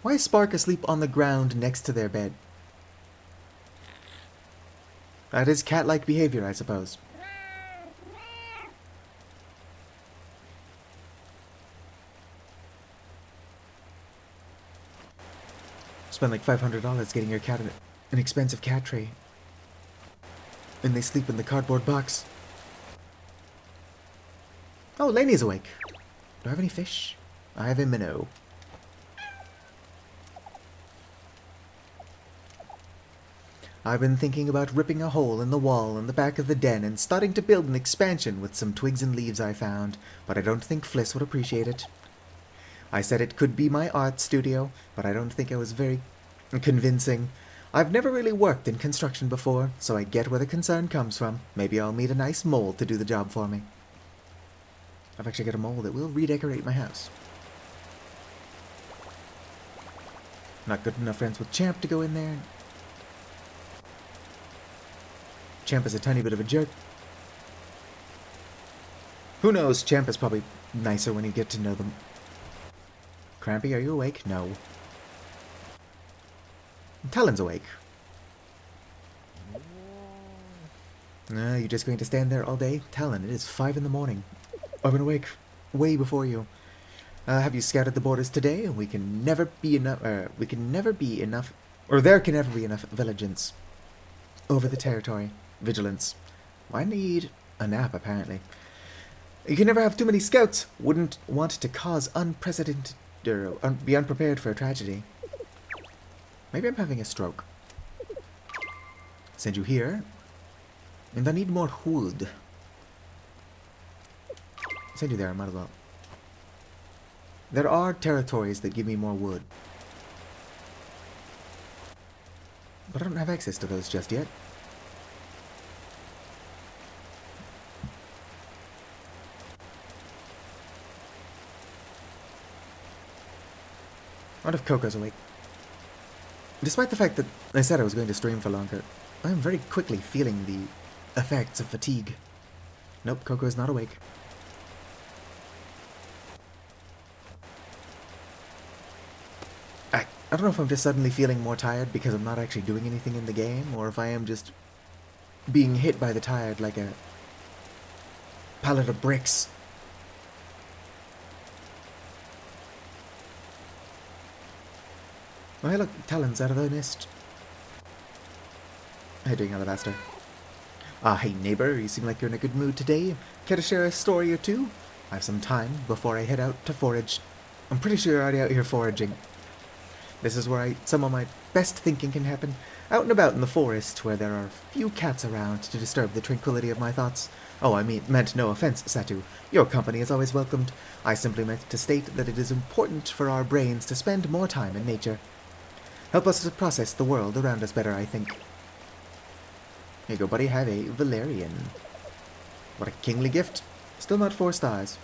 Why is Spark asleep on the ground next to their bed? That is cat-like behavior, I suppose. Spend like $500 getting your cat an expensive cat tray. And they sleep in the cardboard box. Oh, Laney's awake. Do I have any fish? I have a minnow. I've been thinking about ripping a hole in the wall in the back of the den and starting to build an expansion with some twigs and leaves I found, but I don't think Fliss would appreciate it. I said it could be my art studio, but I don't think I was very convincing. I've never really worked in construction before, so I get where the concern comes from. Maybe I'll meet a nice mole to do the job for me. I've actually got a mole that will redecorate my house. Not good enough friends with Champ to go in there. Champ is a tiny bit of a jerk. Who knows, Champ is probably nicer when you get to know them. Crampy, are you awake? No. Talon's awake. You're just going to stand there all day? Talon, it is 5 in the morning. I've been awake way before you. Have you scouted the borders today? We can never be enough, or there can never be enough vigilance over the territory. Vigilance. I need a nap, apparently. You can never have too many scouts. Wouldn't want to cause unprecedented, or be unprepared for a tragedy. Maybe I'm having a stroke. Send you here. And I need more wood. Send you there, I might as well. There are territories that give me more wood. But I don't have access to those just yet. What if Coco's awake? Despite the fact that I said I was going to stream for longer, I am very quickly feeling the effects of fatigue. Nope, Coco is not awake. I don't know if I'm just suddenly feeling more tired because I'm not actually doing anything in the game, or if I am just being hit by the tide like a pallet of bricks. Oh, hey look, Talon's out of the nest. How you doing, Alabaster? Hey neighbor, you seem like you're in a good mood today. Care to share a story or two? I have some time before I head out to forage. I'm pretty sure you're already out here foraging. This is where some of my best thinking can happen. Out and about in the forest, where there are few cats around to disturb the tranquility of my thoughts. Oh, meant no offense, Satu. Your company is always welcomed. I simply meant to state that it is important for our brains to spend more time in nature. Help us to process the world around us better, I think. Here you go, buddy. Have a Valerian. What a kingly gift. Still not 4 stars.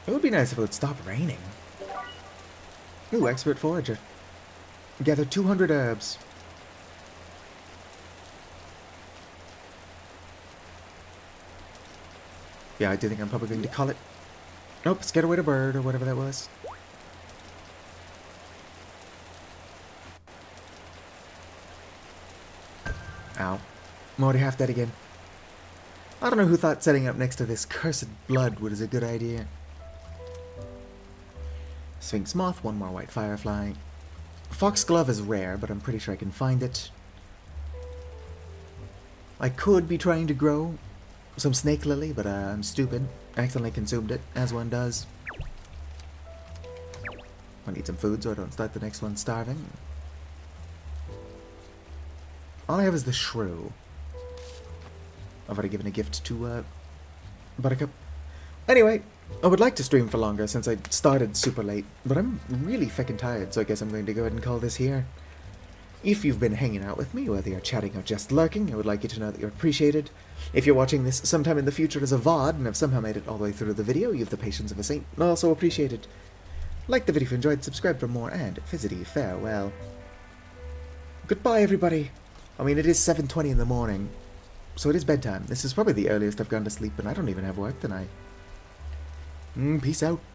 It would be nice if it would stop raining. Ooh, expert forager. Gather 200 herbs. Yeah, I do think I'm probably going to call it. Nope, scared away the bird, or whatever that was. Ow. I'm already half dead again. I don't know who thought setting up next to this cursed blood was a good idea. Sphinx moth, 1 more white firefly. Foxglove is rare, but I'm pretty sure I can find it. I could be trying to grow some snake lily, but I'm stupid. I accidentally consumed it, as one does. I need some food so I don't start the next one starving. All I have is the shrew. I've already given a gift to Buttercup. Anyway, I would like to stream for longer since I started super late, but I'm really fucking tired, so I guess I'm going to go ahead and call this here. If you've been hanging out with me, whether you're chatting or just lurking, I would like you to know that you're appreciated. If you're watching this sometime in the future as a VOD and have somehow made it all the way through the video, you have the patience of a saint, also appreciated. Like the video if you enjoyed, subscribe for more, and fizzity farewell. Goodbye, everybody. I mean, it is 7:20 in the morning, so it is bedtime. This is probably the earliest I've gone to sleep, and I don't even have work tonight. Peace out.